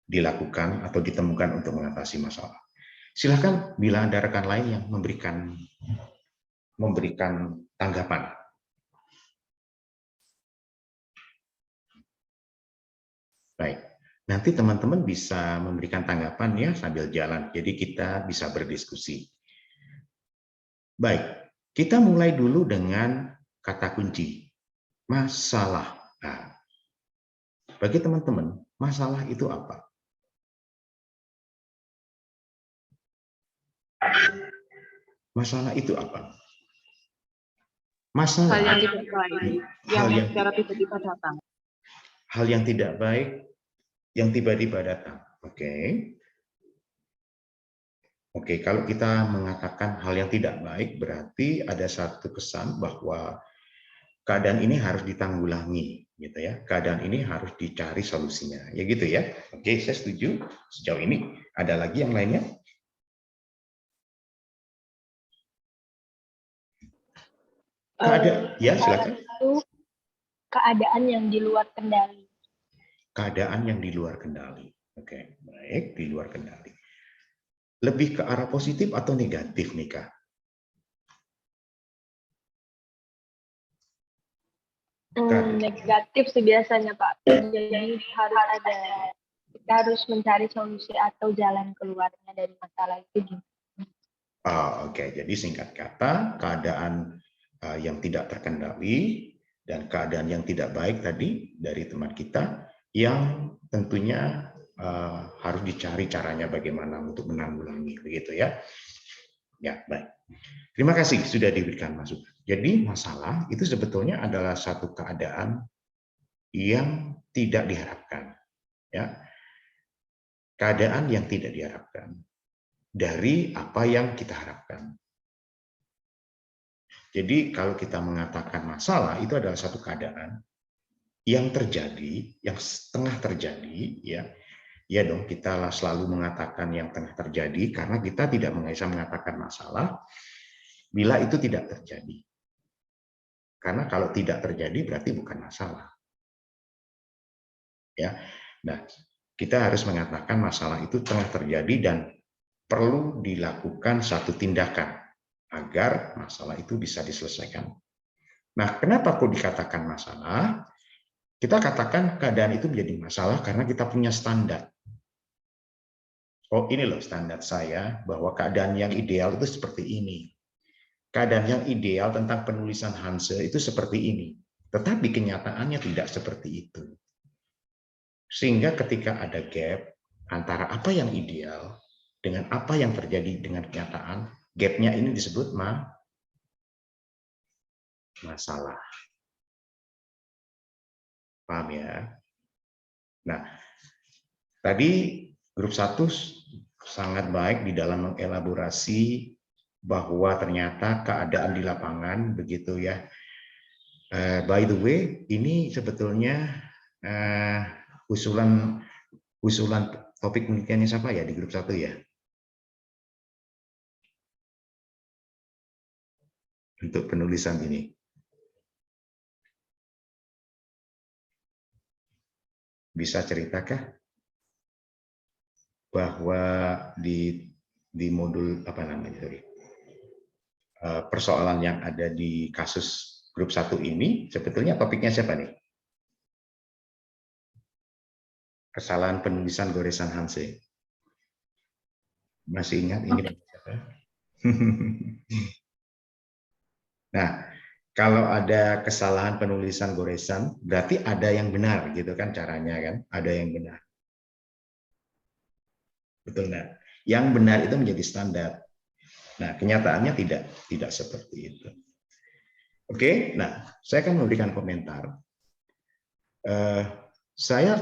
dilakukan atau ditemukan untuk mengatasi masalah. Silakan bila ada rekan lain yang memberikan tanggapan. Baik. Nanti teman-teman bisa memberikan tanggapan ya sambil jalan, jadi kita bisa berdiskusi. Baik, kita mulai dulu dengan kata kunci, masalah. Nah, bagi teman-teman, masalah itu apa? Masalah itu apa? Masalah. Hal yang tidak baik, yang secara tiba-tiba datang. Hal yang tidak baik yang tiba-tiba datang. Oke, kalau kita mengatakan hal yang tidak baik, berarti ada satu kesan bahwa keadaan ini harus ditanggulangi, gitu ya. Keadaan ini harus dicari solusinya, ya gitu ya. Oke, saya setuju sejauh ini. Ada lagi yang lainnya? Ya, silakan. Itu keadaan yang di luar kendali. Keadaan yang di luar kendali. Oke, baik, di luar kendali. Lebih ke arah positif atau negatif, Nika? Negatif sih biasanya, Pak. Jadi kita harus mencari solusi atau jalan keluarnya dari masalah itu. Oke, jadi singkat kata, keadaan yang tidak terkendali dan keadaan yang tidak baik tadi dari teman kita yang tentunya harus dicari caranya bagaimana untuk menanggulangi, begitu ya. Ya, baik. Terima kasih sudah diberikan masukan. Jadi masalah itu sebetulnya adalah satu keadaan yang tidak diharapkan, ya. Keadaan yang tidak diharapkan dari apa yang kita harapkan. Jadi kalau kita mengatakan masalah itu adalah satu keadaan yang terjadi, yang setengah terjadi, ya. Ya dong, kita selalu mengatakan yang tengah terjadi karena kita tidak bisa mengatakan masalah bila itu tidak terjadi. Karena kalau tidak terjadi berarti bukan masalah. Ya. Nah, kita harus mengatakan masalah itu tengah terjadi dan perlu dilakukan satu tindakan agar masalah itu bisa diselesaikan. Nah, kenapa kok dikatakan masalah? Kita katakan keadaan itu menjadi masalah karena kita punya standar. oh ini loh standar saya bahwa keadaan yang ideal itu seperti ini. Keadaan yang ideal tentang penulisan Hanse itu seperti ini. Tetapi kenyataannya tidak seperti itu. Sehingga ketika ada gap antara apa yang ideal dengan apa yang terjadi dengan kenyataan, gapnya ini disebut masalah. Paham ya? Nah, tadi grup 1 sangat baik di dalam mengelaborasi bahwa ternyata keadaan di lapangan begitu ya. By the way, ini sebetulnya usulan topik penelitiannya siapa ya di grup 1 ya? Untuk penulisan ini. Bisa ceritakah bahwa di modul apa namanya tadi? Persoalan yang ada di kasus grup 1 ini sebetulnya topiknya siapa nih? Kesalahan penulisan goresan Hanse. Masih ingat ini siapa? Nah, kalau ada kesalahan penulisan goresan, berarti ada yang benar, gitu kan caranya kan? Ada yang benar. Betul nggak? Yang benar itu menjadi standar. Nah, kenyataannya tidak seperti itu. Oke, nah, saya akan memberikan komentar. Saya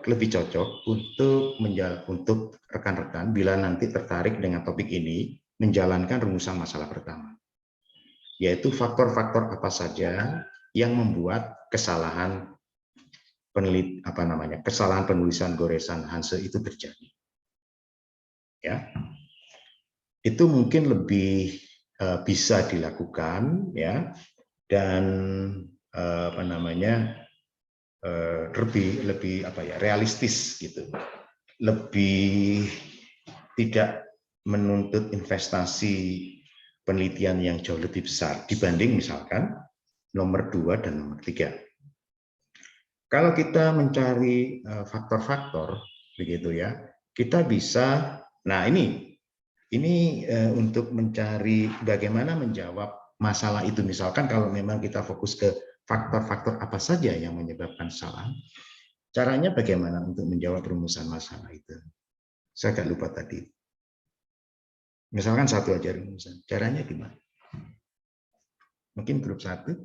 lebih cocok untuk rekan-rekan bila nanti tertarik dengan topik ini menjalankan rumusan masalah pertama. Yaitu faktor-faktor apa saja yang membuat kesalahan kesalahan penulisan goresan Hanse itu terjadi. Ya, itu mungkin lebih bisa dilakukan ya, dan lebih realistis gitu, lebih tidak menuntut investasi penelitian yang jauh lebih besar dibanding misalkan nomor 2 dan nomor 3. Kalau kita mencari faktor-faktor begitu ya, kita bisa, nah ini untuk mencari bagaimana menjawab masalah itu, misalkan kalau memang kita fokus ke faktor-faktor apa saja yang menyebabkan kesalahan, caranya bagaimana untuk menjawab rumusan masalah itu. Saya agak lupa tadi. Misalkan satu aja rumusan, caranya gimana? Mungkin grup 1.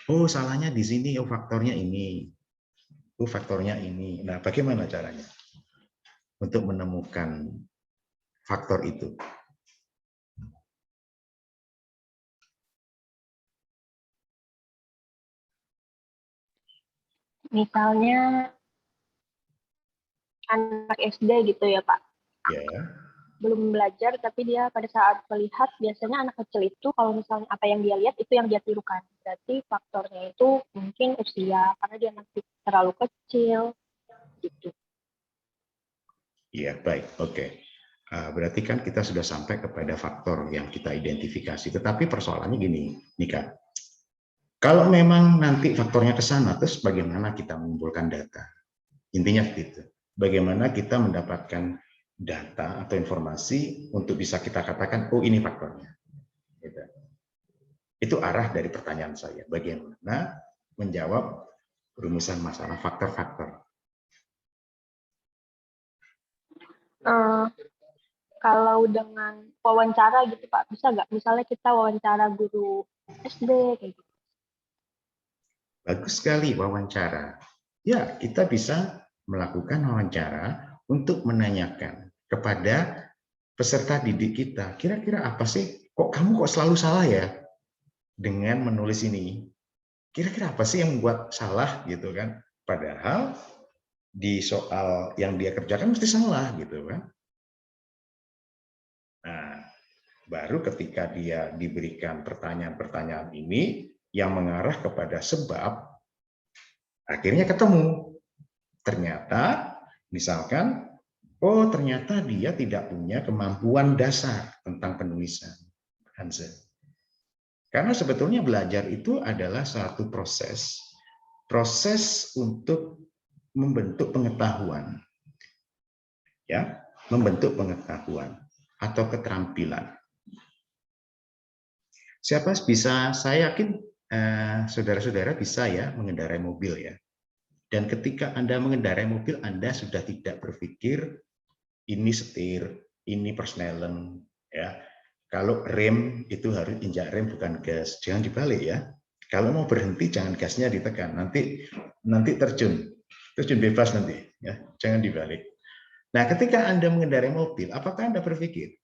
Oh, salahnya di sini, oh faktornya ini. Oh, faktornya ini. Nah, bagaimana caranya untuk menemukan faktor itu? Misalnya anak SD gitu ya, Pak. Ya. Belum belajar, tapi dia pada saat melihat, biasanya anak kecil itu kalau misalnya apa yang dia lihat, itu yang dia tirukan. Berarti faktornya itu mungkin usia, karena dia masih terlalu kecil, gitu. Iya, baik. Oke. Berarti kan kita sudah sampai kepada faktor yang kita identifikasi. Tetapi persoalannya gini, Nika. Kalau memang nanti faktornya ke sana, terus bagaimana kita mengumpulkan data? Intinya begitu. Bagaimana kita mendapatkan data atau informasi untuk bisa kita katakan, oh ini faktornya. Itu arah dari pertanyaan saya. Bagaimana menjawab rumusan masalah faktor-faktor. Kalau dengan wawancara gitu Pak, bisa nggak? Misalnya kita wawancara guru SD kayak gitu. Bagus sekali wawancara. Ya, kita bisa melakukan wawancara untuk menanyakan kepada peserta didik kita, kira-kira apa sih? Kamu kok selalu salah ya dengan menulis ini? Kira-kira apa sih yang membuat salah gitu kan? Padahal di soal yang dia kerjakan mesti salah gitu kan? Nah, baru ketika dia diberikan pertanyaan-pertanyaan ini yang mengarah kepada sebab, akhirnya ketemu. Ternyata, misalkan, oh ternyata dia tidak punya kemampuan dasar tentang penulisan Hanse. Karena sebetulnya belajar itu adalah satu proses untuk membentuk pengetahuan. ya, membentuk pengetahuan atau keterampilan. Siapa bisa, saya yakin saudara-saudara bisa ya mengendarai mobil ya. Dan ketika Anda mengendarai mobil, Anda sudah tidak berpikir ini setir, ini persnelen ya. Kalau rem itu harus injak rem bukan gas, jangan dibalik ya. Kalau mau berhenti jangan gasnya ditekan, nanti terjun bebas nanti ya, jangan dibalik. Nah, ketika Anda mengendarai mobil, apakah Anda berpikir?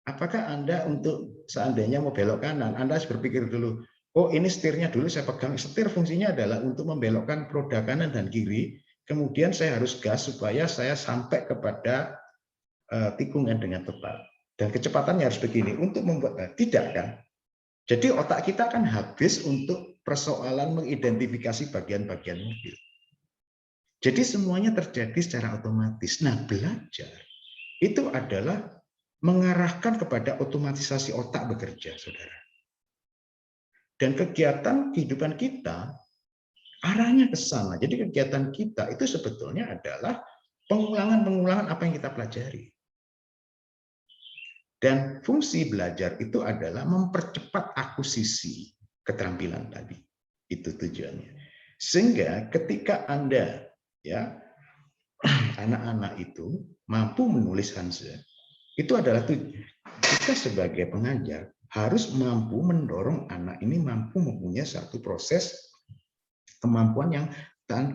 Apakah Anda untuk seandainya mau belok kanan, Anda harus berpikir dulu, oh ini setirnya dulu saya pegang. Setir fungsinya adalah untuk membelokkan roda kanan dan kiri, kemudian saya harus gas supaya saya sampai kepada tikungan dengan tepat. Dan kecepatannya harus begini, untuk membuat, tidak kan? Jadi otak kita kan habis untuk persoalan mengidentifikasi bagian-bagian mobil. Jadi semuanya terjadi secara otomatis. Nah, belajar itu adalah mengarahkan kepada otomatisasi otak bekerja, saudara. Dan kegiatan kehidupan kita arahnya ke sana. Jadi kegiatan kita itu sebetulnya adalah pengulangan-pengulangan apa yang kita pelajari. Dan fungsi belajar itu adalah mempercepat akuisisi keterampilan tadi. Itu tujuannya. Sehingga ketika Anda ya anak-anak itu mampu menulis Hanse, itu adalah kita sebagai pengajar harus mampu mendorong anak ini mampu mempunyai satu proses kemampuan yang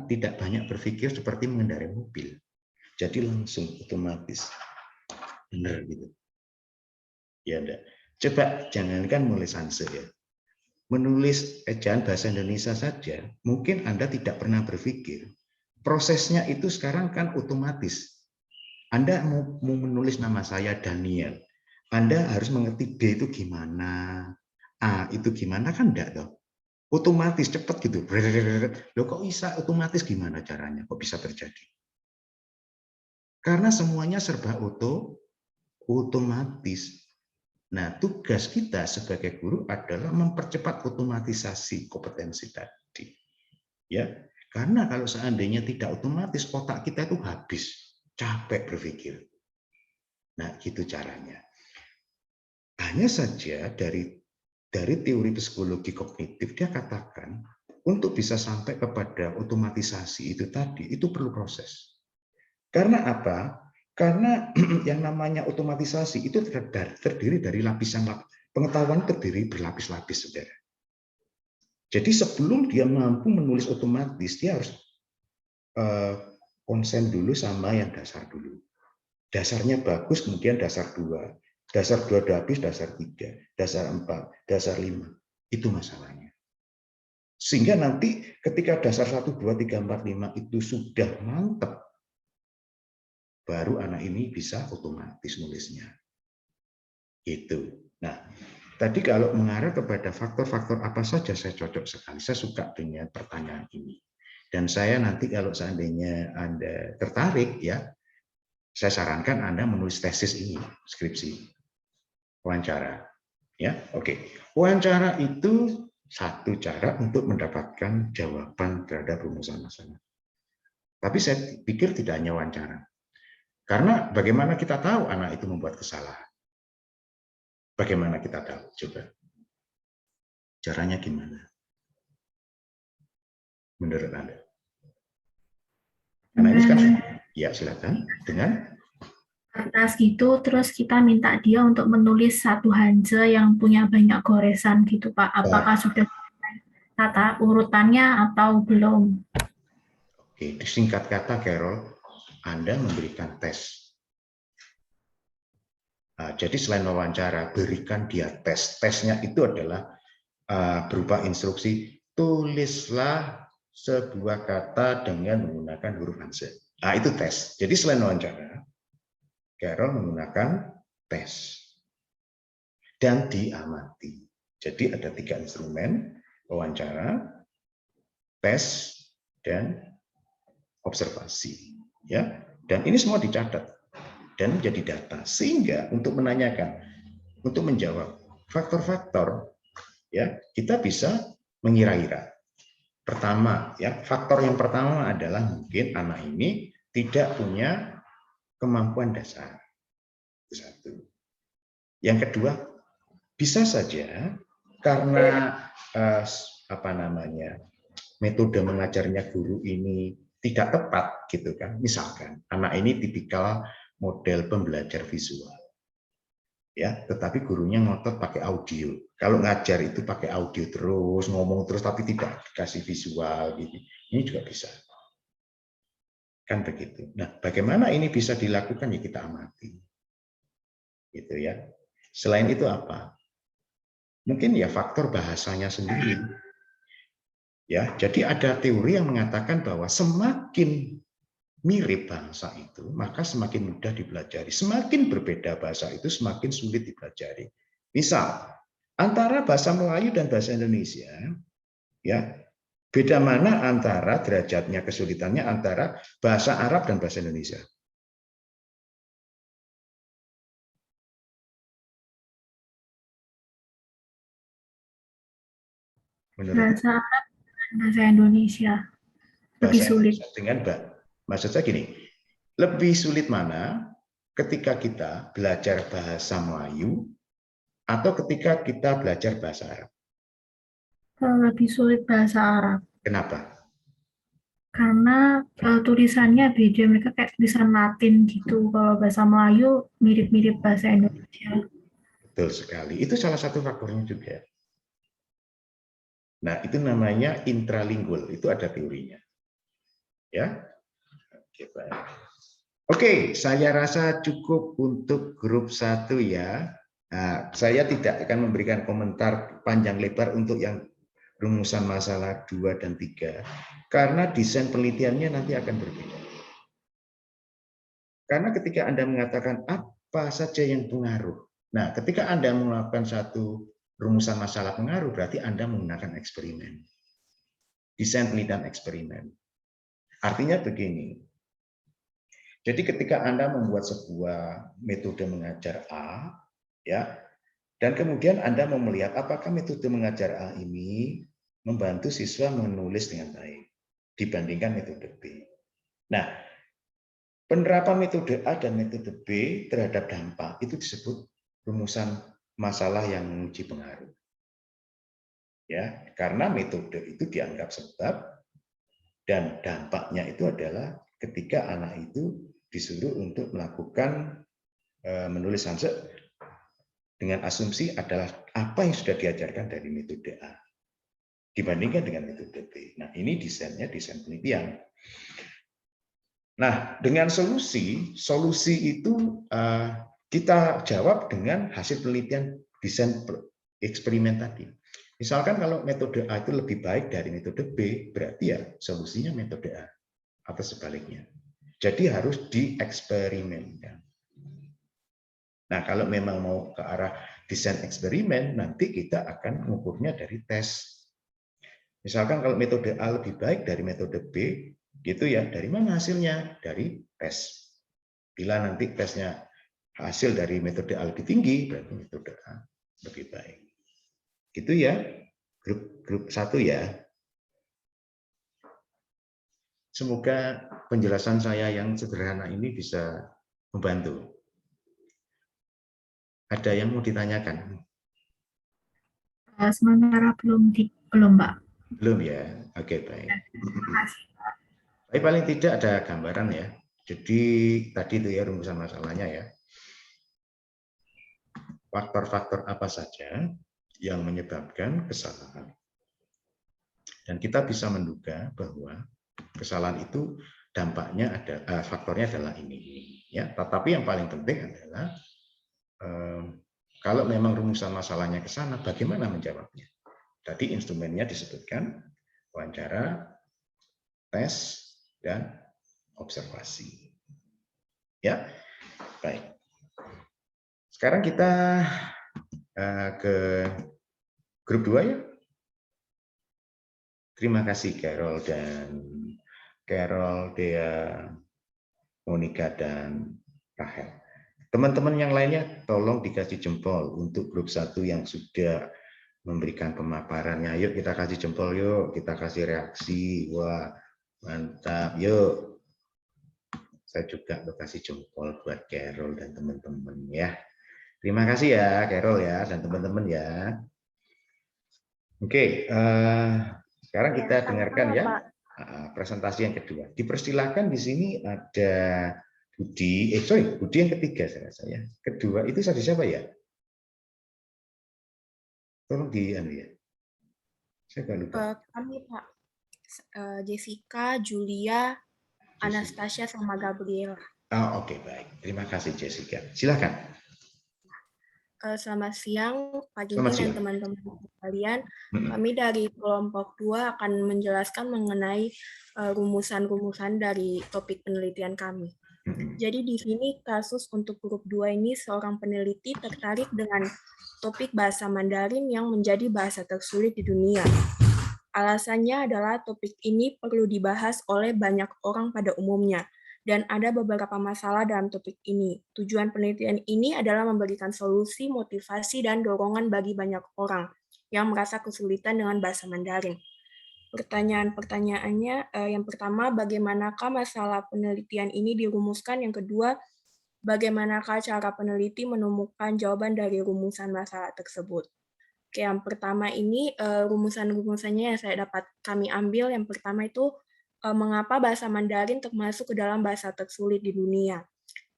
tidak banyak berpikir seperti mengendarai mobil. Jadi langsung otomatis. Benar gitu. Ya enggak. Coba jangankan menulis Hanse ya. Menulis ejaan bahasa Indonesia saja, mungkin Anda tidak pernah berpikir. Prosesnya itu sekarang kan otomatis. Anda mau menulis nama saya Daniel, Anda harus mengerti D itu gimana, A itu gimana, kan enggak toh? Otomatis cepat gitu. Loh kok bisa otomatis, gimana caranya? Kok bisa terjadi? Karena semuanya serba otomatis. Nah, tugas kita sebagai guru adalah mempercepat otomatisasi kompetensi tadi. Ya, karena kalau seandainya tidak otomatis, otak kita itu habis, capek berpikir. Nah, gitu caranya. Hanya saja dari teori psikologi kognitif, dia katakan untuk bisa sampai kepada otomatisasi itu tadi, itu perlu proses. Karena apa? Karena yang namanya otomatisasi itu terdiri dari lapisan, pengetahuan terdiri berlapis-lapis, saudara. Jadi sebelum dia mampu menulis otomatis, dia harus konsen dulu sama yang dasar dulu. Dasarnya bagus, kemudian dasar 2. Dasar 2 udah habis, dasar 3, dasar 4, dasar 5. Itu masalahnya. Sehingga nanti ketika dasar 1, 2, 3, 4, 5 itu sudah mantap, baru anak ini bisa otomatis nulisnya. Itu. Nah, tadi kalau mengarah kepada faktor-faktor apa saja saya cocok sekali. Saya suka dengan pertanyaan ini. Dan saya nanti kalau seandainya Anda tertarik, ya, saya sarankan Anda menulis tesis ini, skripsi, wawancara. Ya, oke. Wawancara itu satu cara untuk mendapatkan jawaban terhadap rumusan masalah. Tapi saya pikir tidak hanya wawancara. Karena bagaimana kita tahu anak itu membuat kesalahan? Bagaimana kita tahu? Coba. Caranya gimana? Menurut Anda? Karena ini kan, ya silakan. Dengan kertas gitu, terus kita minta dia untuk menulis satu Hanse yang punya banyak goresan gitu, Pak. Apakah sudah tata urutannya atau belum? Oke, disingkat kata, Carol, Anda memberikan tes. Nah, jadi selain wawancara, berikan dia tes. Tesnya itu adalah berupa instruksi, tulislah sebuah kata dengan menggunakan huruf Hanse. Nah, itu tes. Jadi selain wawancara, Carol menggunakan tes. Dan diamati. Jadi ada 3 instrumen, wawancara, tes, dan observasi. Ya, dan ini semua dicatat dan menjadi data, sehingga untuk menanyakan, untuk menjawab faktor-faktor, ya kita bisa mengira-ira. Pertama, ya faktor yang pertama adalah mungkin anak ini tidak punya kemampuan dasar. Itu satu. Yang kedua, bisa saja karena metode mengajarnya guru ini tidak tepat gitu kan. Misalkan anak ini tipikal model pembelajar visual. Ya, tetapi gurunya ngotot pakai audio. Kalau ngajar itu pakai audio terus, ngomong terus tapi tidak dikasih visual gitu. Ini juga bisa. Kan begitu. Nah, bagaimana ini bisa dilakukan ya kita amati. Gitu ya. Selain itu apa? Mungkin ya faktor bahasanya sendiri. Ya, jadi ada teori yang mengatakan bahwa semakin mirip bahasa itu, maka semakin mudah dipelajari. Semakin berbeda bahasa itu, semakin sulit dipelajari. Misal, antara bahasa Melayu dan bahasa Indonesia, ya, beda mana antara derajatnya kesulitannya antara bahasa Arab dan bahasa Indonesia? Bahasa Arab dan bahasa Indonesia lebih sulit. Maksud saya gini, lebih sulit mana ketika kita belajar bahasa Melayu atau ketika kita belajar bahasa Arab? Lebih sulit bahasa Arab. Kenapa? Karena tulisannya beda, mereka kayak tulisan Latin gitu. Kalau bahasa Melayu mirip-mirip bahasa Indonesia. Betul sekali. Itu salah satu faktornya juga. Nah, itu namanya intralingual. Itu ada teorinya. Ya. Oke, saya rasa cukup untuk grup 1 ya. Nah, saya tidak akan memberikan komentar panjang lebar untuk yang rumusan masalah 2 dan 3. Karena desain penelitiannya nanti akan berbeda. Karena ketika Anda mengatakan apa saja yang pengaruh. Nah, ketika Anda melakukan satu rumusan masalah pengaruh, berarti Anda menggunakan eksperimen. Desain penelitian eksperimen. Artinya begini. Jadi ketika Anda membuat sebuah metode mengajar A, ya, dan kemudian Anda mau melihat apakah metode mengajar A ini membantu siswa menulis dengan baik dibandingkan metode B. Nah, penerapan metode A dan metode B terhadap dampak itu disebut rumusan masalah yang menguji pengaruh. Ya, karena metode itu dianggap sebab dan dampaknya itu adalah ketika anak itu disuruh untuk melakukan menulis hansel dengan asumsi adalah apa yang sudah diajarkan dari metode A dibandingkan dengan metode B. Nah, ini desainnya desain penelitian. Nah, dengan solusi itu kita jawab dengan hasil penelitian desain eksperimen tadi. Misalkan kalau metode A itu lebih baik dari metode B, berarti ya solusinya metode A atau sebaliknya. Jadi harus dieksperimenkan. Nah, kalau memang mau ke arah desain eksperimen, nanti kita akan mengukurnya dari tes. Misalkan kalau metode A lebih baik dari metode B, gitu ya, dari mana hasilnya? Dari tes. Bila nanti tesnya hasil dari metode A lebih tinggi, berarti metode A lebih baik. Gitu ya, grup 1 ya. Semoga penjelasan saya yang sederhana ini bisa membantu. Ada yang mau ditanyakan? Sementara belum, Mbak. Belum ya? Oke, baik. Tapi paling tidak ada gambaran ya. Jadi tadi itu ya rumusan masalahnya ya. Faktor-faktor apa saja yang menyebabkan kesalahan. Dan kita bisa menduga bahwa kesalahan itu dampaknya ada, faktornya adalah ini. Ya, tetapi yang paling penting adalah kalau memang rumusan masalahnya ke sana, bagaimana menjawabnya? Tadi instrumennya disebutkan wawancara, tes, dan observasi. Ya, baik. Sekarang kita ke grup 2 ya. Terima kasih Carol, Dea, Monica, dan Rahel. Teman-teman yang lainnya tolong dikasih jempol untuk grup 1 yang sudah memberikan pemaparannya. Yuk kita kasih jempol, yuk kita kasih reaksi. Wah, mantap, yuk. Saya juga kasih jempol buat Carol dan teman-teman ya. Terima kasih ya Carol ya dan teman-teman ya. Oke, sekarang kita dengarkan ya presentasi yang kedua. Dipersilakan di sini ada Budi, Budi yang ketiga saya rasa ya. Kedua itu siapa ya? Tolong ya. Saya nggak lupa. Kami Pak, Jessica, Julia, Anastasia, sama Gabriela. Oh, oke, baik. Terima kasih Jessica. Silakan. Selamat siang, Pak Ginting dan teman-teman sekalian. Kami dari kelompok 2 akan menjelaskan mengenai rumusan-rumusan dari topik penelitian kami. Jadi di sini kasus untuk grup 2 ini seorang peneliti tertarik dengan topik bahasa Mandarin yang menjadi bahasa tersulit di dunia. Alasannya adalah topik ini perlu dibahas oleh banyak orang pada umumnya, dan ada beberapa masalah dalam topik ini. Tujuan penelitian ini adalah memberikan solusi, motivasi, dan dorongan bagi banyak orang yang merasa kesulitan dengan bahasa Mandarin. Pertanyaannya, yang pertama, bagaimanakah masalah penelitian ini dirumuskan? Yang kedua, bagaimanakah cara peneliti menemukan jawaban dari rumusan masalah tersebut? Oke, yang pertama ini rumusan-rumusannya yang kami ambil. Yang pertama itu mengapa bahasa Mandarin termasuk ke dalam bahasa tersulit di dunia.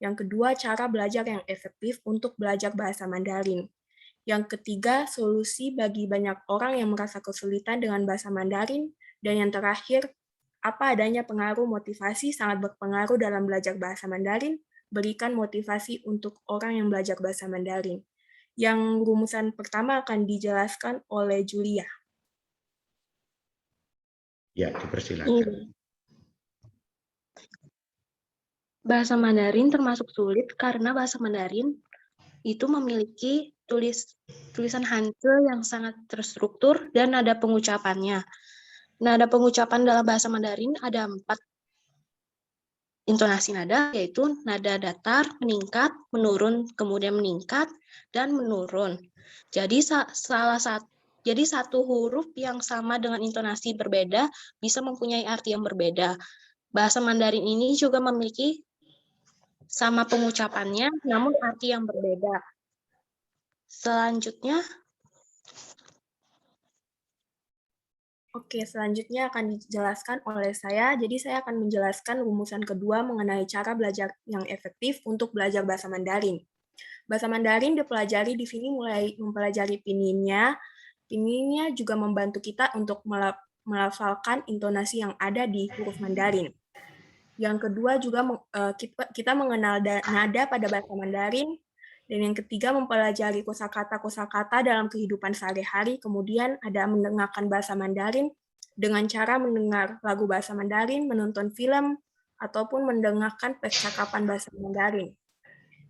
Yang kedua, cara belajar yang efektif untuk belajar bahasa Mandarin. Yang ketiga, solusi bagi banyak orang yang merasa kesulitan dengan bahasa Mandarin. Dan yang terakhir, apa adanya pengaruh motivasi sangat berpengaruh dalam belajar bahasa Mandarin, berikan motivasi untuk orang yang belajar bahasa Mandarin. Yang rumusan pertama akan dijelaskan oleh Julia. Ya, dipersilakan. Bahasa Mandarin termasuk sulit karena bahasa Mandarin itu memiliki tulisan Hangul yang sangat terstruktur dan nada pengucapannya. Nada pengucapan dalam bahasa Mandarin ada 4 intonasi nada, yaitu nada datar, meningkat, menurun, kemudian meningkat, dan menurun. Jadi satu huruf yang sama dengan intonasi berbeda bisa mempunyai arti yang berbeda. Bahasa Mandarin ini juga memiliki sama pengucapannya, namun arti yang berbeda. Selanjutnya akan dijelaskan oleh saya. Jadi saya akan menjelaskan rumusan kedua mengenai cara belajar yang efektif untuk belajar bahasa Mandarin. Bahasa Mandarin dipelajari di sini mulai mempelajari pininnya. Pininnya juga membantu kita untuk melafalkan intonasi yang ada di huruf Mandarin. Yang kedua juga kita mengenal nada pada bahasa Mandarin. Dan yang ketiga, mempelajari kosakata-kosakata dalam kehidupan sehari-hari. Kemudian ada mendengarkan bahasa Mandarin dengan cara mendengar lagu bahasa Mandarin, menonton film, ataupun mendengarkan percakapan bahasa Mandarin.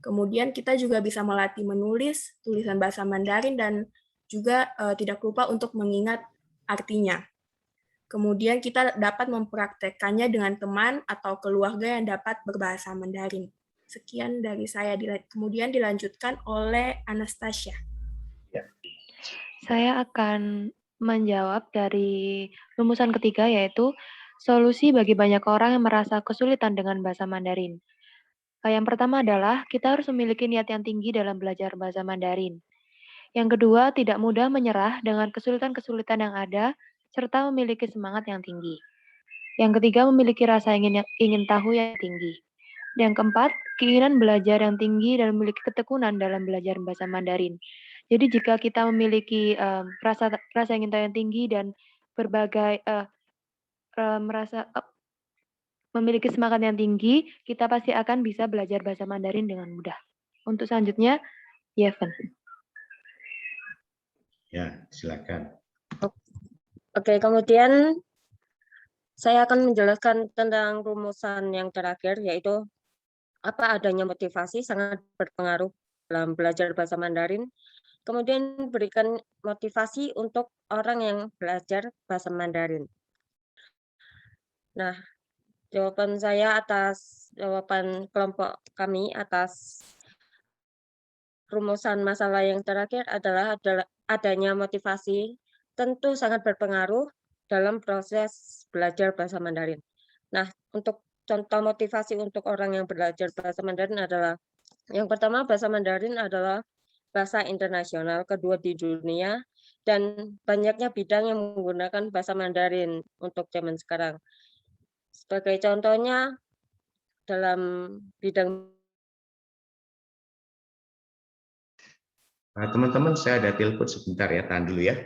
Kemudian kita juga bisa melatih menulis tulisan bahasa Mandarin dan juga tidak lupa untuk mengingat artinya. Kemudian kita dapat mempraktekkannya dengan teman atau keluarga yang dapat berbahasa Mandarin. Sekian dari saya, kemudian dilanjutkan oleh Anastasia. Saya akan menjawab dari rumusan ketiga, yaitu solusi bagi banyak orang yang merasa kesulitan dengan bahasa Mandarin. Yang pertama adalah kita harus memiliki niat yang tinggi dalam belajar bahasa Mandarin. Yang kedua, tidak mudah menyerah dengan kesulitan-kesulitan yang ada, serta memiliki semangat yang tinggi. Yang ketiga, memiliki rasa ingin tahu yang tinggi. Yang keempat, keinginan belajar yang tinggi dan memiliki ketekunan dalam belajar bahasa Mandarin. Jadi jika kita memiliki rasa ingin tahu yang tinggi dan berbagai memiliki semangat yang tinggi, kita pasti akan bisa belajar bahasa Mandarin dengan mudah. Untuk selanjutnya, Yeven. Ya, silakan. Oke, kemudian saya akan menjelaskan tentang rumusan yang terakhir, yaitu apa adanya motivasi sangat berpengaruh dalam belajar bahasa Mandarin. Kemudian berikan motivasi untuk orang yang belajar bahasa Mandarin. Nah, jawaban kelompok kami atas rumusan masalah yang terakhir adalah adanya motivasi tentu sangat berpengaruh dalam proses belajar bahasa Mandarin. Nah, untuk contoh motivasi untuk orang yang belajar bahasa Mandarin adalah, yang pertama, bahasa Mandarin adalah bahasa internasional kedua di dunia, dan banyaknya bidang yang menggunakan bahasa Mandarin untuk zaman sekarang. Sebagai contohnya, dalam bidang... Nah, teman-teman, saya ada telepon sebentar ya, tahan dulu ya.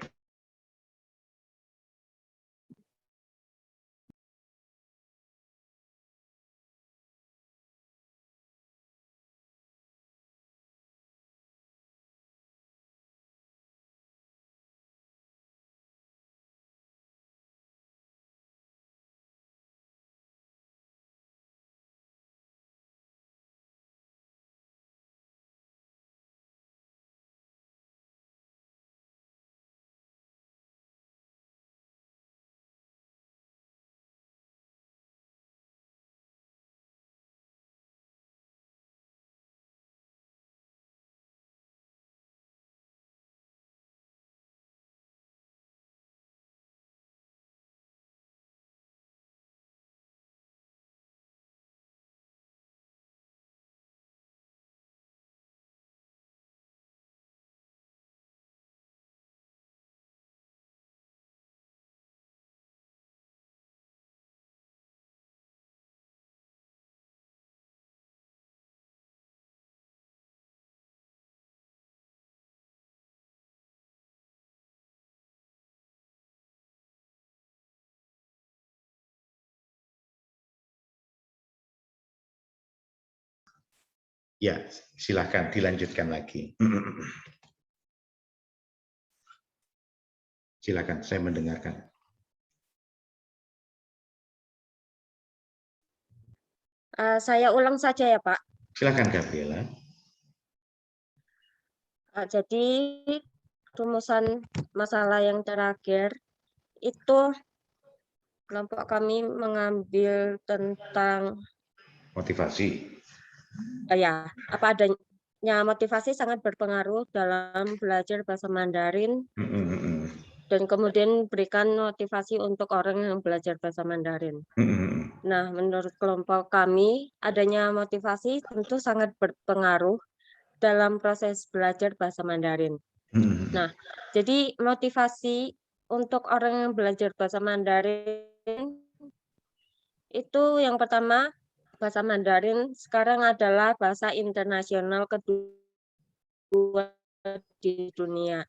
Ya, silakan dilanjutkan lagi. Silakan, saya mendengarkan. Saya ulang saja ya, Pak. Silakan, Gabriela. Jadi rumusan masalah yang terakhir itu kelompok kami mengambil tentang motivasi. Ya, apa adanya motivasi sangat berpengaruh dalam belajar bahasa Mandarin, dan kemudian berikan motivasi untuk orang yang belajar bahasa Mandarin. Nah, menurut kelompok kami, adanya motivasi tentu sangat berpengaruh dalam proses belajar bahasa Mandarin. Nah, jadi motivasi untuk orang yang belajar bahasa Mandarin itu yang pertama, bahasa Mandarin sekarang adalah bahasa internasional kedua di dunia.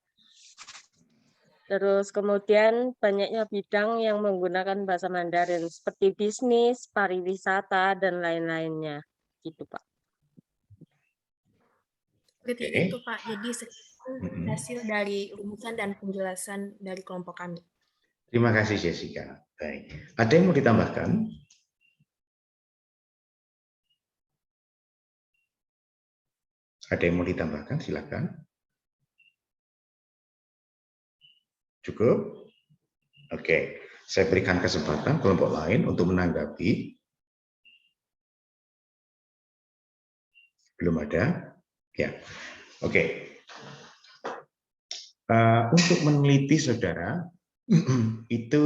Terus kemudian banyaknya bidang yang menggunakan bahasa Mandarin seperti bisnis, pariwisata, dan lain-lainnya. Gitu, Pak. Seperti itu, Pak. Jadi hasil dari rumusan dan penjelasan dari kelompok kami. Terima kasih, Jessica. Baik. Ada yang mau ditambahkan? Ada yang mau ditambahkan? Silakan. Cukup? Oke. Saya berikan kesempatan kelompok lain untuk menanggapi. Belum ada? Ya. Oke. Untuk meneliti, saudara, itu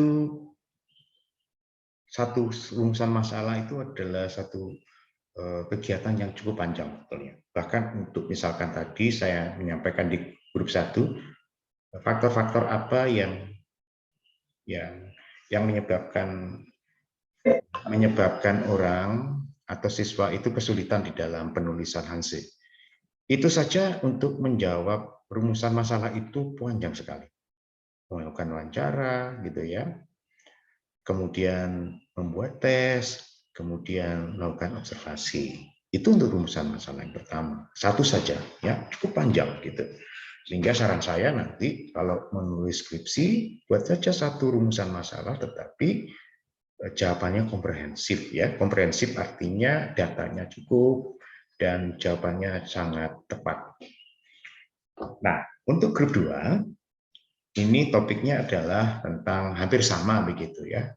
satu rumusan masalah itu adalah satu kegiatan yang cukup panjang sebetulnya. Bahkan untuk misalkan tadi saya menyampaikan di grup 1, faktor-faktor apa yang menyebabkan orang atau siswa itu kesulitan di dalam penulisan Hanzi. Itu saja untuk menjawab rumusan masalah itu panjang sekali. Melakukan wawancara gitu ya. Kemudian membuat tes, kemudian melakukan observasi. Itu untuk rumusan masalah yang pertama. Satu saja, ya, cukup panjang gitu. Sehingga saran saya nanti kalau menulis skripsi, buat saja satu rumusan masalah, tetapi jawabannya komprehensif, ya. Komprehensif artinya datanya cukup dan jawabannya sangat tepat. Nah, untuk grup 2, ini topiknya adalah tentang hampir sama begitu ya.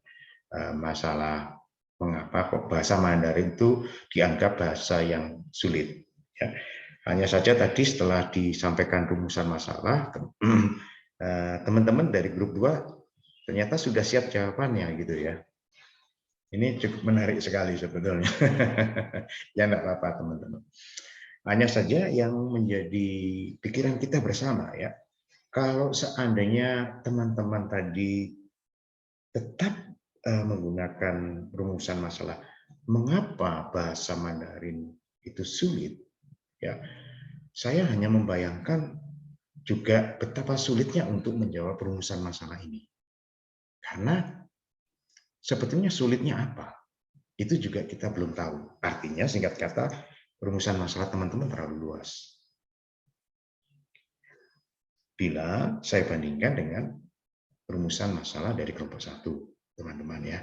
Masalah mengapa kok bahasa Mandarin itu dianggap bahasa yang sulit. Ya. Hanya saja tadi setelah disampaikan rumusan masalah, teman-teman dari grup 2 ternyata sudah siap jawabannya gitu ya. Ini cukup menarik sekali sebetulnya. Ya enggak apa-apa teman-teman. Hanya saja yang menjadi pikiran kita bersama ya. Kalau seandainya teman-teman tadi tetap menggunakan rumusan masalah mengapa bahasa Mandarin itu sulit, ya. Saya hanya membayangkan juga betapa sulitnya untuk menjawab rumusan masalah ini. Karena sebetulnya sulitnya apa? Itu juga kita belum tahu. Artinya singkat kata, rumusan masalah teman-teman terlalu luas. Bila saya bandingkan dengan rumusan masalah dari kelompok 1, teman-teman ya.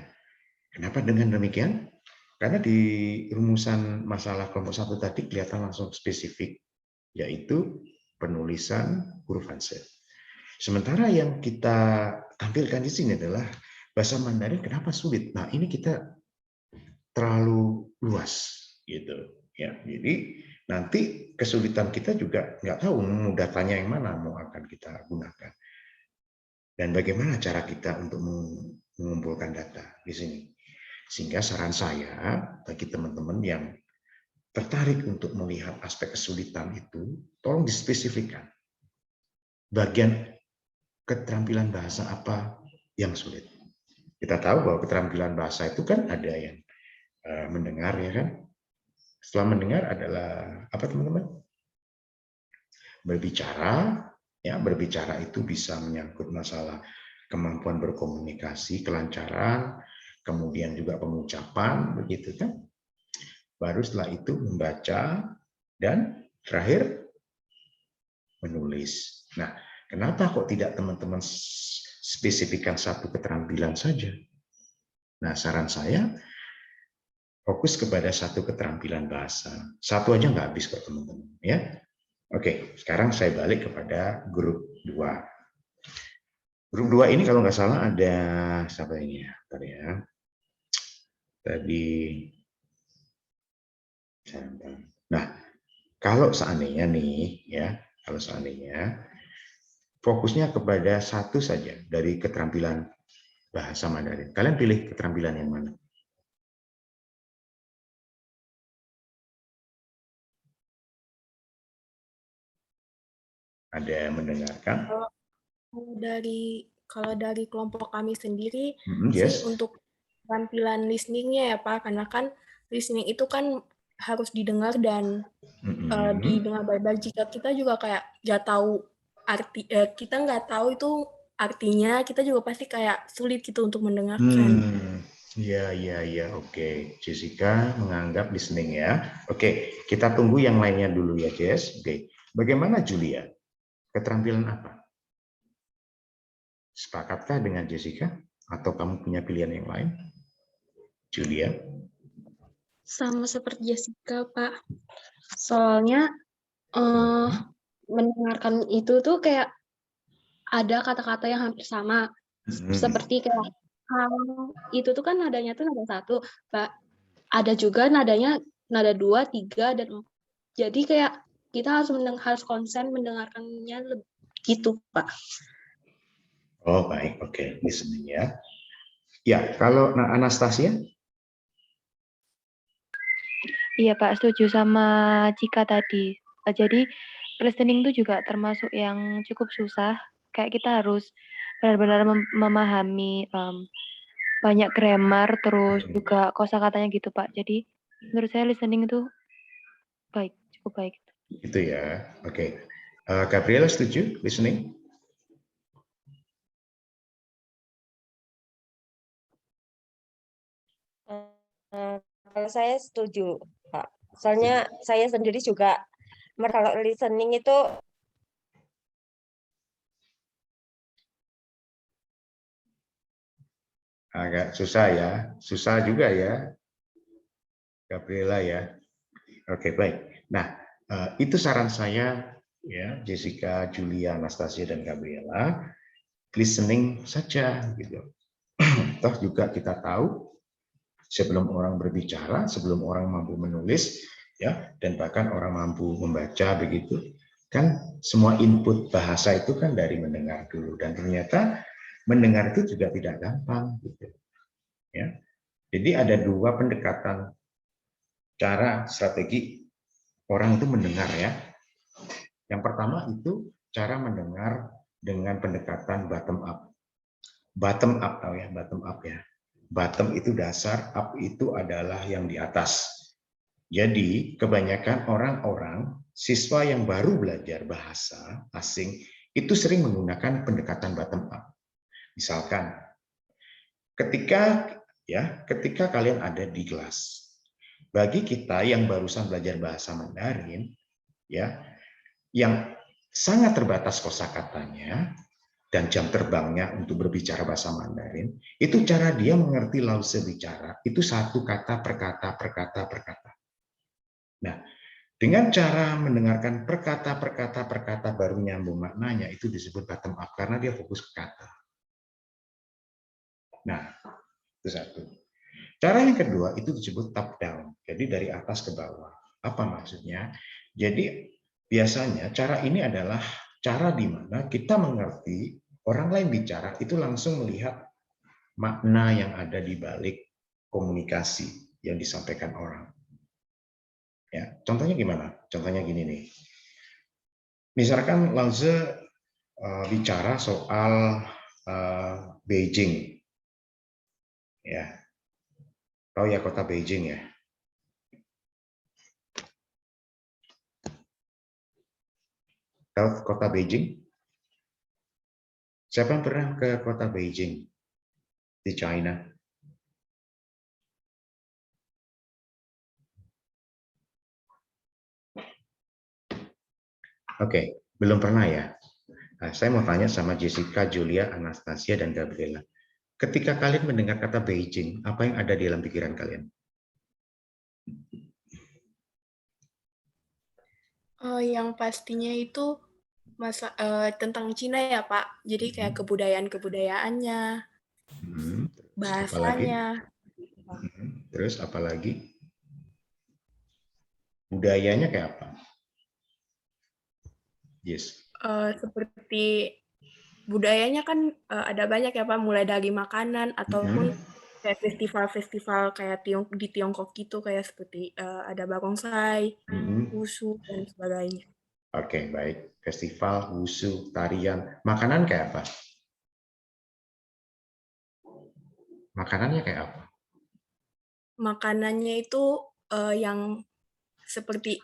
Kenapa dengan demikian? Karena di rumusan masalah kelompok 1 tadi kelihatan langsung spesifik, yaitu penulisan huruf Hanse. Sementara yang kita tampilkan di sini adalah bahasa Mandarin kenapa sulit? Nah, ini kita terlalu luas gitu ya. Jadi nanti kesulitan kita juga nggak tahu mau datanya yang mana mau akan kita gunakan. Dan bagaimana cara kita untuk mengumpulkan data di sini. Sehingga saran saya bagi teman-teman yang tertarik untuk melihat aspek kesulitan itu, tolong dispesifikkan. Bagian keterampilan bahasa apa yang sulit. Kita tahu bahwa keterampilan bahasa itu kan ada yang mendengar ya kan. Setelah mendengar adalah apa teman-teman? Berbicara, ya berbicara itu bisa menyangkut masalah kemampuan berkomunikasi, kelancaran, kemudian juga pengucapan, begitu kan? Baru setelah itu membaca dan terakhir menulis. Nah, kenapa kok tidak teman-teman spesifikkan satu keterampilan saja? Nah, saran saya fokus kepada satu keterampilan bahasa. Satu aja nggak habis kok teman-teman ya. Oke, sekarang saya balik kepada grup 2. Grup 2 ini kalau nggak salah ada siapa ini ya? Tadi ya. Nah, kalau seandainya nih ya, kalau seandainya fokusnya kepada satu saja dari keterampilan bahasa Mandarin. Kalian pilih keterampilan yang mana? Ada yang mendengarkan? Kalau dari kelompok kami sendiri Yes. sih untuk tampilan listeningnya ya Pak, karena kan listening itu kan harus didengar dan didengar baik-baik. Jika kita juga kayak nggak tahu arti, kita nggak tahu itu artinya, kita juga pasti kayak sulit gitu untuk mendengarkan. Ya, oke. Jessica menganggap listening ya. Oke, kita tunggu yang lainnya dulu ya, Jess. Oke, bagaimana Julia? Keterampilan apa? Sepakatkah dengan Jessica? Atau kamu punya pilihan yang lain? Julia? Sama seperti Jessica, Pak. Soalnya mendengarkan itu tuh kayak ada kata-kata yang hampir sama. Seperti kayak itu tuh kan nadanya tuh nada 1, Pak. Ada juga nadanya nada 2, 3, dan 4. Jadi kayak kita harus konsen mendengarkannya gitu, Pak. Oh, baik. Oke, listening ya. Ya, kalau Anastasia? Iya Pak, setuju sama Cika tadi. Jadi listening itu juga termasuk yang cukup susah. Kayak kita harus benar-benar memahami banyak grammar, terus juga kosakatanya gitu Pak. Jadi menurut saya listening itu baik, cukup baik. Gitu ya. Oke. Gabriela setuju listening? Kalau saya setuju, Pak. Soalnya saya sendiri juga kalau listening itu agak susah ya. Susah juga ya. Gabriela ya. Oke, baik. Nah, itu saran saya ya, Jessica, Julia, Anastasia dan Gabriela. Listening saja gitu. Toh juga kita tahu sebelum orang berbicara, sebelum orang mampu menulis, ya, dan bahkan orang mampu membaca begitu, kan semua input bahasa itu kan dari mendengar dulu, dan ternyata mendengar itu juga tidak gampang, gitu, ya. Jadi ada dua pendekatan cara strategi orang itu mendengar ya. Yang pertama itu cara mendengar dengan pendekatan bottom up. Bottom up ya, bottom up ya. Bottom itu dasar, up itu adalah yang di atas. Jadi kebanyakan orang-orang siswa yang baru belajar bahasa asing itu sering menggunakan pendekatan bottom up. Misalkan ketika kalian ada di kelas, bagi kita yang barusan belajar bahasa Mandarin ya, yang sangat terbatas kosakatanya dan jam terbangnya untuk berbicara bahasa Mandarin, itu cara dia mengerti lause bicara itu satu kata per kata per kata per kata. Nah, dengan cara mendengarkan per kata baru nyambung maknanya, itu disebut bottom up karena dia fokus ke kata. Nah, itu satu. Cara yang kedua itu disebut top down, jadi dari atas ke bawah. Apa maksudnya? Jadi biasanya cara ini adalah cara di mana kita mengerti orang lain bicara itu langsung melihat makna yang ada di balik komunikasi yang disampaikan orang. Ya, contohnya gimana? Contohnya gini nih. Misalkan Lause bicara soal Beijing. Ya. Tahu ya kota Beijing ya? Tahu kota Beijing? Siapa yang pernah ke kota Beijing di China? Oke, belum pernah ya. Nah, saya mau tanya sama Jessica, Julia, Anastasia, dan Gabriela. Ketika kalian mendengar kata Beijing, apa yang ada di dalam pikiran kalian? Yang pastinya itu tentang Cina ya Pak. Jadi kayak kebudayaan-kebudayaannya, bahasanya. Terus apa lagi? Budayanya kayak apa? Yes. Seperti budayanya kan ada banyak ya Pak, mulai dari makanan ataupun kayak festival-festival kayak di Tiongkok gitu, kayak seperti ada barongsai, wushu, dan sebagainya. Oke, baik. Festival, wushu, tarian. Makanan kayak apa? Makanannya kayak apa? Makanannya itu yang seperti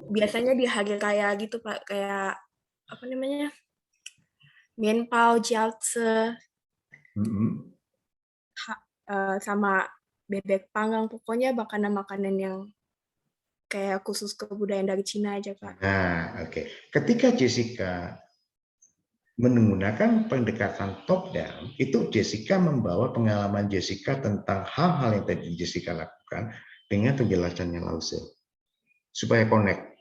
biasanya di hari raya gitu Pak, kayak apa namanya? Mianpao, jiaozi, sama bebek panggang, pokoknya makanan-makanan yang kayak khusus kebudayaan dari Cina aja Pak. Nah, oke. Ketika Jessica menggunakan pendekatan top down, itu Jessica membawa pengalaman Jessica tentang hal-hal yang tadi Jessica lakukan dengan penjelasannya Lause supaya connect.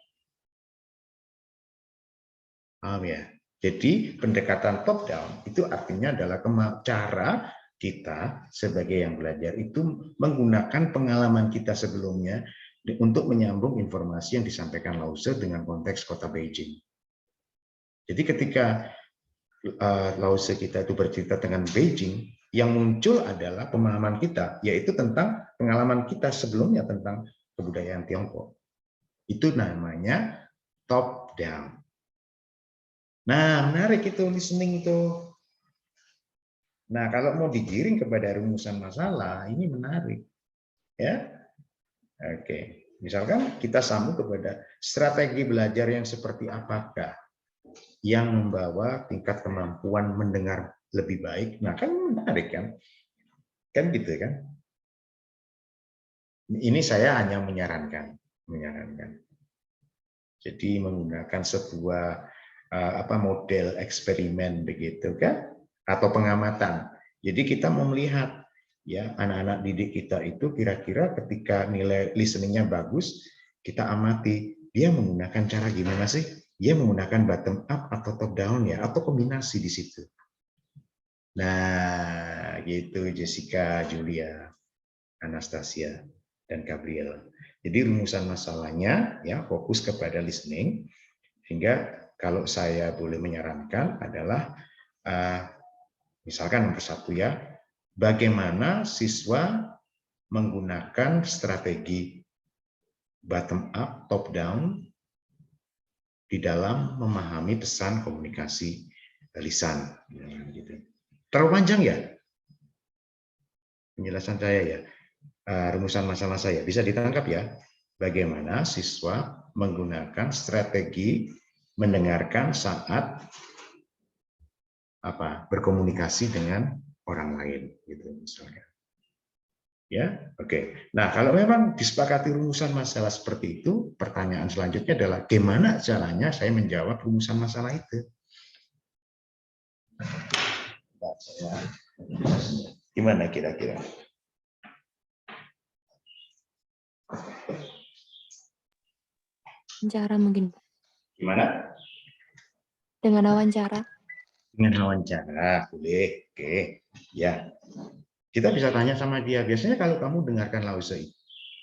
Paham ya? Jadi pendekatan top down itu artinya adalah cara kita sebagai yang belajar itu menggunakan pengalaman kita sebelumnya untuk menyambung informasi yang disampaikan Lause dengan konteks kota Beijing. Jadi ketika Lause kita itu bercerita dengan Beijing, yang muncul adalah pemahaman kita, yaitu tentang pengalaman kita sebelumnya tentang kebudayaan Tiongkok. Itu namanya top down. Nah, menarik itu listening itu. Nah, kalau mau digiring kepada rumusan masalah, ini menarik. Ya. Oke. Misalkan kita sambung kepada strategi belajar yang seperti apakah yang membawa tingkat kemampuan mendengar lebih baik. Nah, kan menarik kan? Kan gitu kan? Ini saya hanya menyarankan. Jadi menggunakan sebuah model eksperimen begitu kan, atau pengamatan. Jadi kita mau melihat ya anak-anak didik kita itu kira-kira ketika nilai listeningnya bagus, kita amati dia menggunakan cara gimana sih? Dia menggunakan bottom up atau top down ya, atau kombinasi di situ. Nah, gitu Jessica, Julia, Anastasia, dan Gabriel. Jadi rumusan masalahnya ya fokus kepada listening, sehingga kalau saya boleh menyarankan adalah misalkan nomor 1 ya, bagaimana siswa menggunakan strategi bottom up, top down di dalam memahami pesan komunikasi lisan. Gitu. Terlalu panjang ya penjelasan saya ya, rumusan masalah saya. Bisa ditangkap ya, bagaimana siswa menggunakan strategi mendengarkan saat berkomunikasi dengan orang lain, gitu misalnya. Ya, oke. Nah, kalau memang disepakati rumusan masalah seperti itu, pertanyaan selanjutnya adalah gimana caranya saya menjawab rumusan masalah itu? Gimana kira-kira? Wawancara mungkin. Gimana? Dengan wawancara. Dengan wawancara, boleh. Oke, ya. Kita bisa tanya sama dia, biasanya kalau kamu dengarkan Lause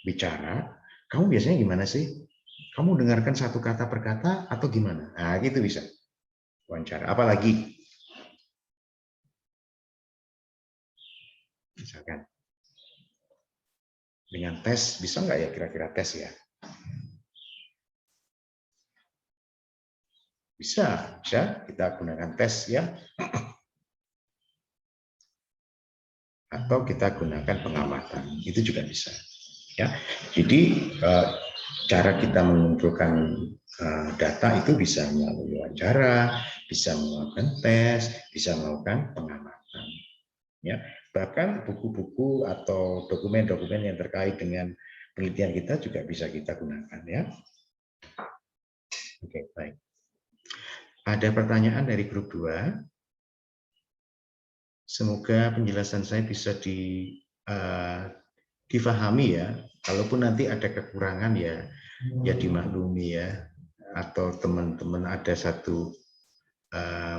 bicara, kamu biasanya gimana sih? Kamu dengarkan satu kata per kata atau gimana? Nah, gitu bisa. Wawancara. Apalagi? Misalkan. Dengan tes, bisa nggak ya kira-kira tes ya? Bisa kita gunakan tes ya. Atau kita gunakan pengamatan, itu juga bisa ya. Jadi cara kita mengumpulkan data itu bisa melalui wawancara, bisa melakukan tes, bisa melakukan pengamatan ya. Bahkan buku-buku atau dokumen-dokumen yang terkait dengan penelitian kita juga bisa kita gunakan ya. Oke, baik. Ada pertanyaan dari grup 2. Semoga penjelasan saya bisa difahami ya. Kalaupun nanti ada kekurangan ya dimaklumi ya. Atau teman-teman ada satu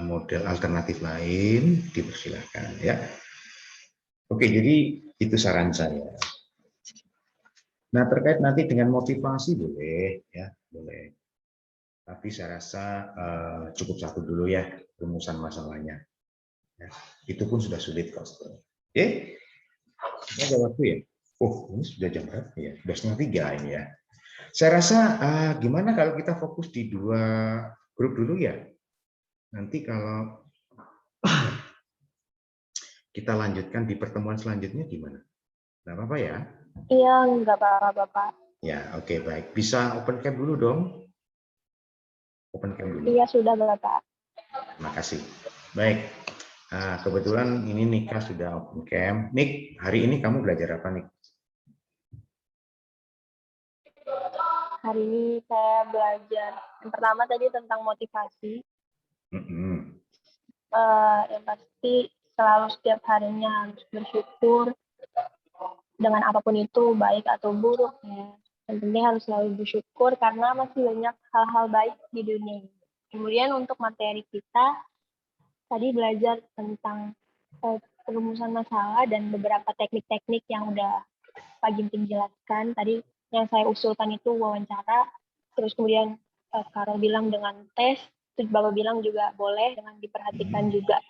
model alternatif lain, dipersilakan ya. Oke, jadi itu saran saya. Nah, terkait nanti dengan motivasi boleh ya, boleh. Tapi saya rasa cukup satu dulu ya rumusan masalahnya. Ya, itu pun sudah sulit kok. Oke, ada waktu ya? Oh, ini sudah jam berapa ya? Sudah 2:30 ini ya. Saya rasa gimana kalau kita fokus di 2 grup dulu ya? Nanti kalau kita lanjutkan di pertemuan selanjutnya gimana? Nggak apa-apa ya? Iya, nggak apa-apa, Bapak. Ya, oke, baik. Bisa open cam dulu dong? Open cam dulu. Iya, sudah, Bapak. Terima kasih. Baik. Kebetulan ini Nika sudah open cam. Nik, hari ini kamu belajar apa, Nik? Hari ini saya belajar yang pertama tadi tentang motivasi. Yang pasti selalu setiap harinya harus bersyukur dengan apapun itu, baik atau buruk ya. Yang penting harus selalu bersyukur karena masih banyak hal-hal baik di dunia. Kemudian untuk materi kita tadi belajar tentang perumusan masalah dan beberapa teknik-teknik yang udah Pak Ginting jelaskan. Tadi yang saya usulkan itu wawancara, terus kemudian Karol bilang dengan tes, terus Bapak bilang juga boleh dengan diperhatikan juga.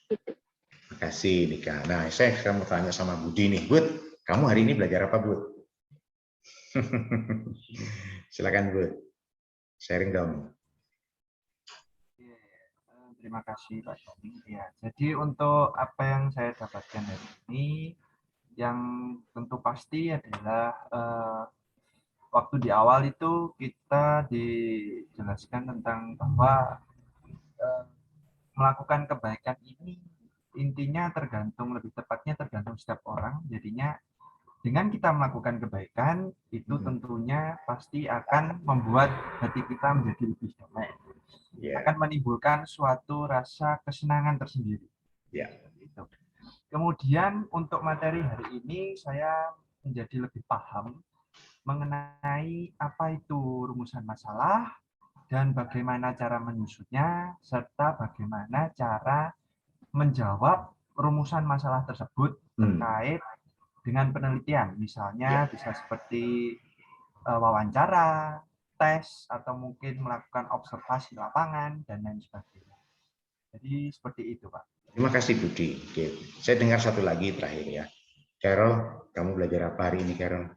Gitu. Terima kasih, Nika. Nah, saya sekarang mau tanya sama Budi nih. Bud, kamu hari ini belajar apa, Bud? Silakan, Bud. Sharing dong. Terima kasih Pak Tommy. Ya, jadi untuk apa yang saya dapatkan hari ini, yang tentu pasti adalah waktu di awal itu kita dijelaskan tentang bahwa melakukan kebaikan ini intinya lebih tepatnya tergantung setiap orang. Jadinya dengan kita melakukan kebaikan itu tentunya pasti akan membuat hati kita menjadi lebih damai. Akan menimbulkan suatu rasa kesenangan tersendiri. Gitu. Kemudian untuk materi hari ini saya menjadi lebih paham mengenai apa itu rumusan masalah dan bagaimana cara menyusutnya serta bagaimana cara menjawab rumusan masalah tersebut terkait dengan penelitian. Misalnya bisa seperti wawancara, tes, atau mungkin melakukan observasi lapangan, dan lain sebagainya. Jadi seperti itu, Pak. Terima kasih, Budi. Oke. Saya dengar satu lagi terakhir ya. Carol, kamu belajar apa hari ini, Carol?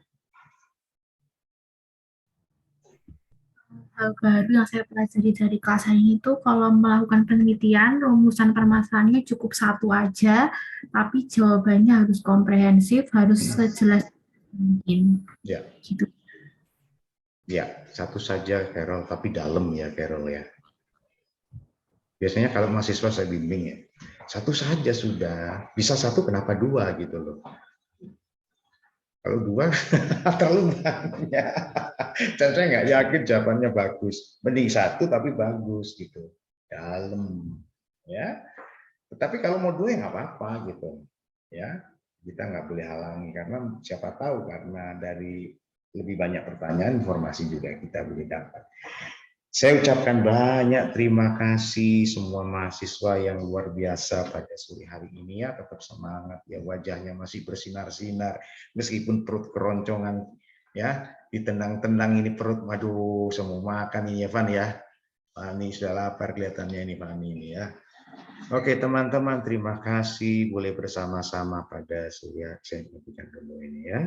Hal baru yang saya pelajari dari kelas ini itu kalau melakukan penelitian, rumusan permasalahannya cukup satu aja, tapi jawabannya harus komprehensif, harus sejelas mungkin. Ya. Gitu. Ya, satu saja, Carol, tapi dalam ya, Carol ya. Biasanya kalau mahasiswa saya bimbing ya, satu saja sudah, bisa satu kenapa dua gitu loh. Kalau dua terlalu banyak. Dan saya nggak yakin jawabannya bagus. Mending satu tapi bagus gitu, dalam ya. Tetapi kalau mau dua ya nggak apa-apa gitu ya. Kita nggak boleh halangi karena siapa tahu karena dari lebih banyak pertanyaan informasi juga kita boleh dapat. Saya ucapkan banyak terima kasih semua mahasiswa yang luar biasa pada sore hari ini ya, tetap semangat ya, wajahnya masih bersinar-sinar meskipun perut keroncongan ya, ditendang-tendang ini perut, waduh semua makan ini ya Van ya. Fani sudah lapar kelihatannya ini Fani ini ya. Oke teman-teman, terima kasih boleh bersama-sama pada sore saya dulu ini ya.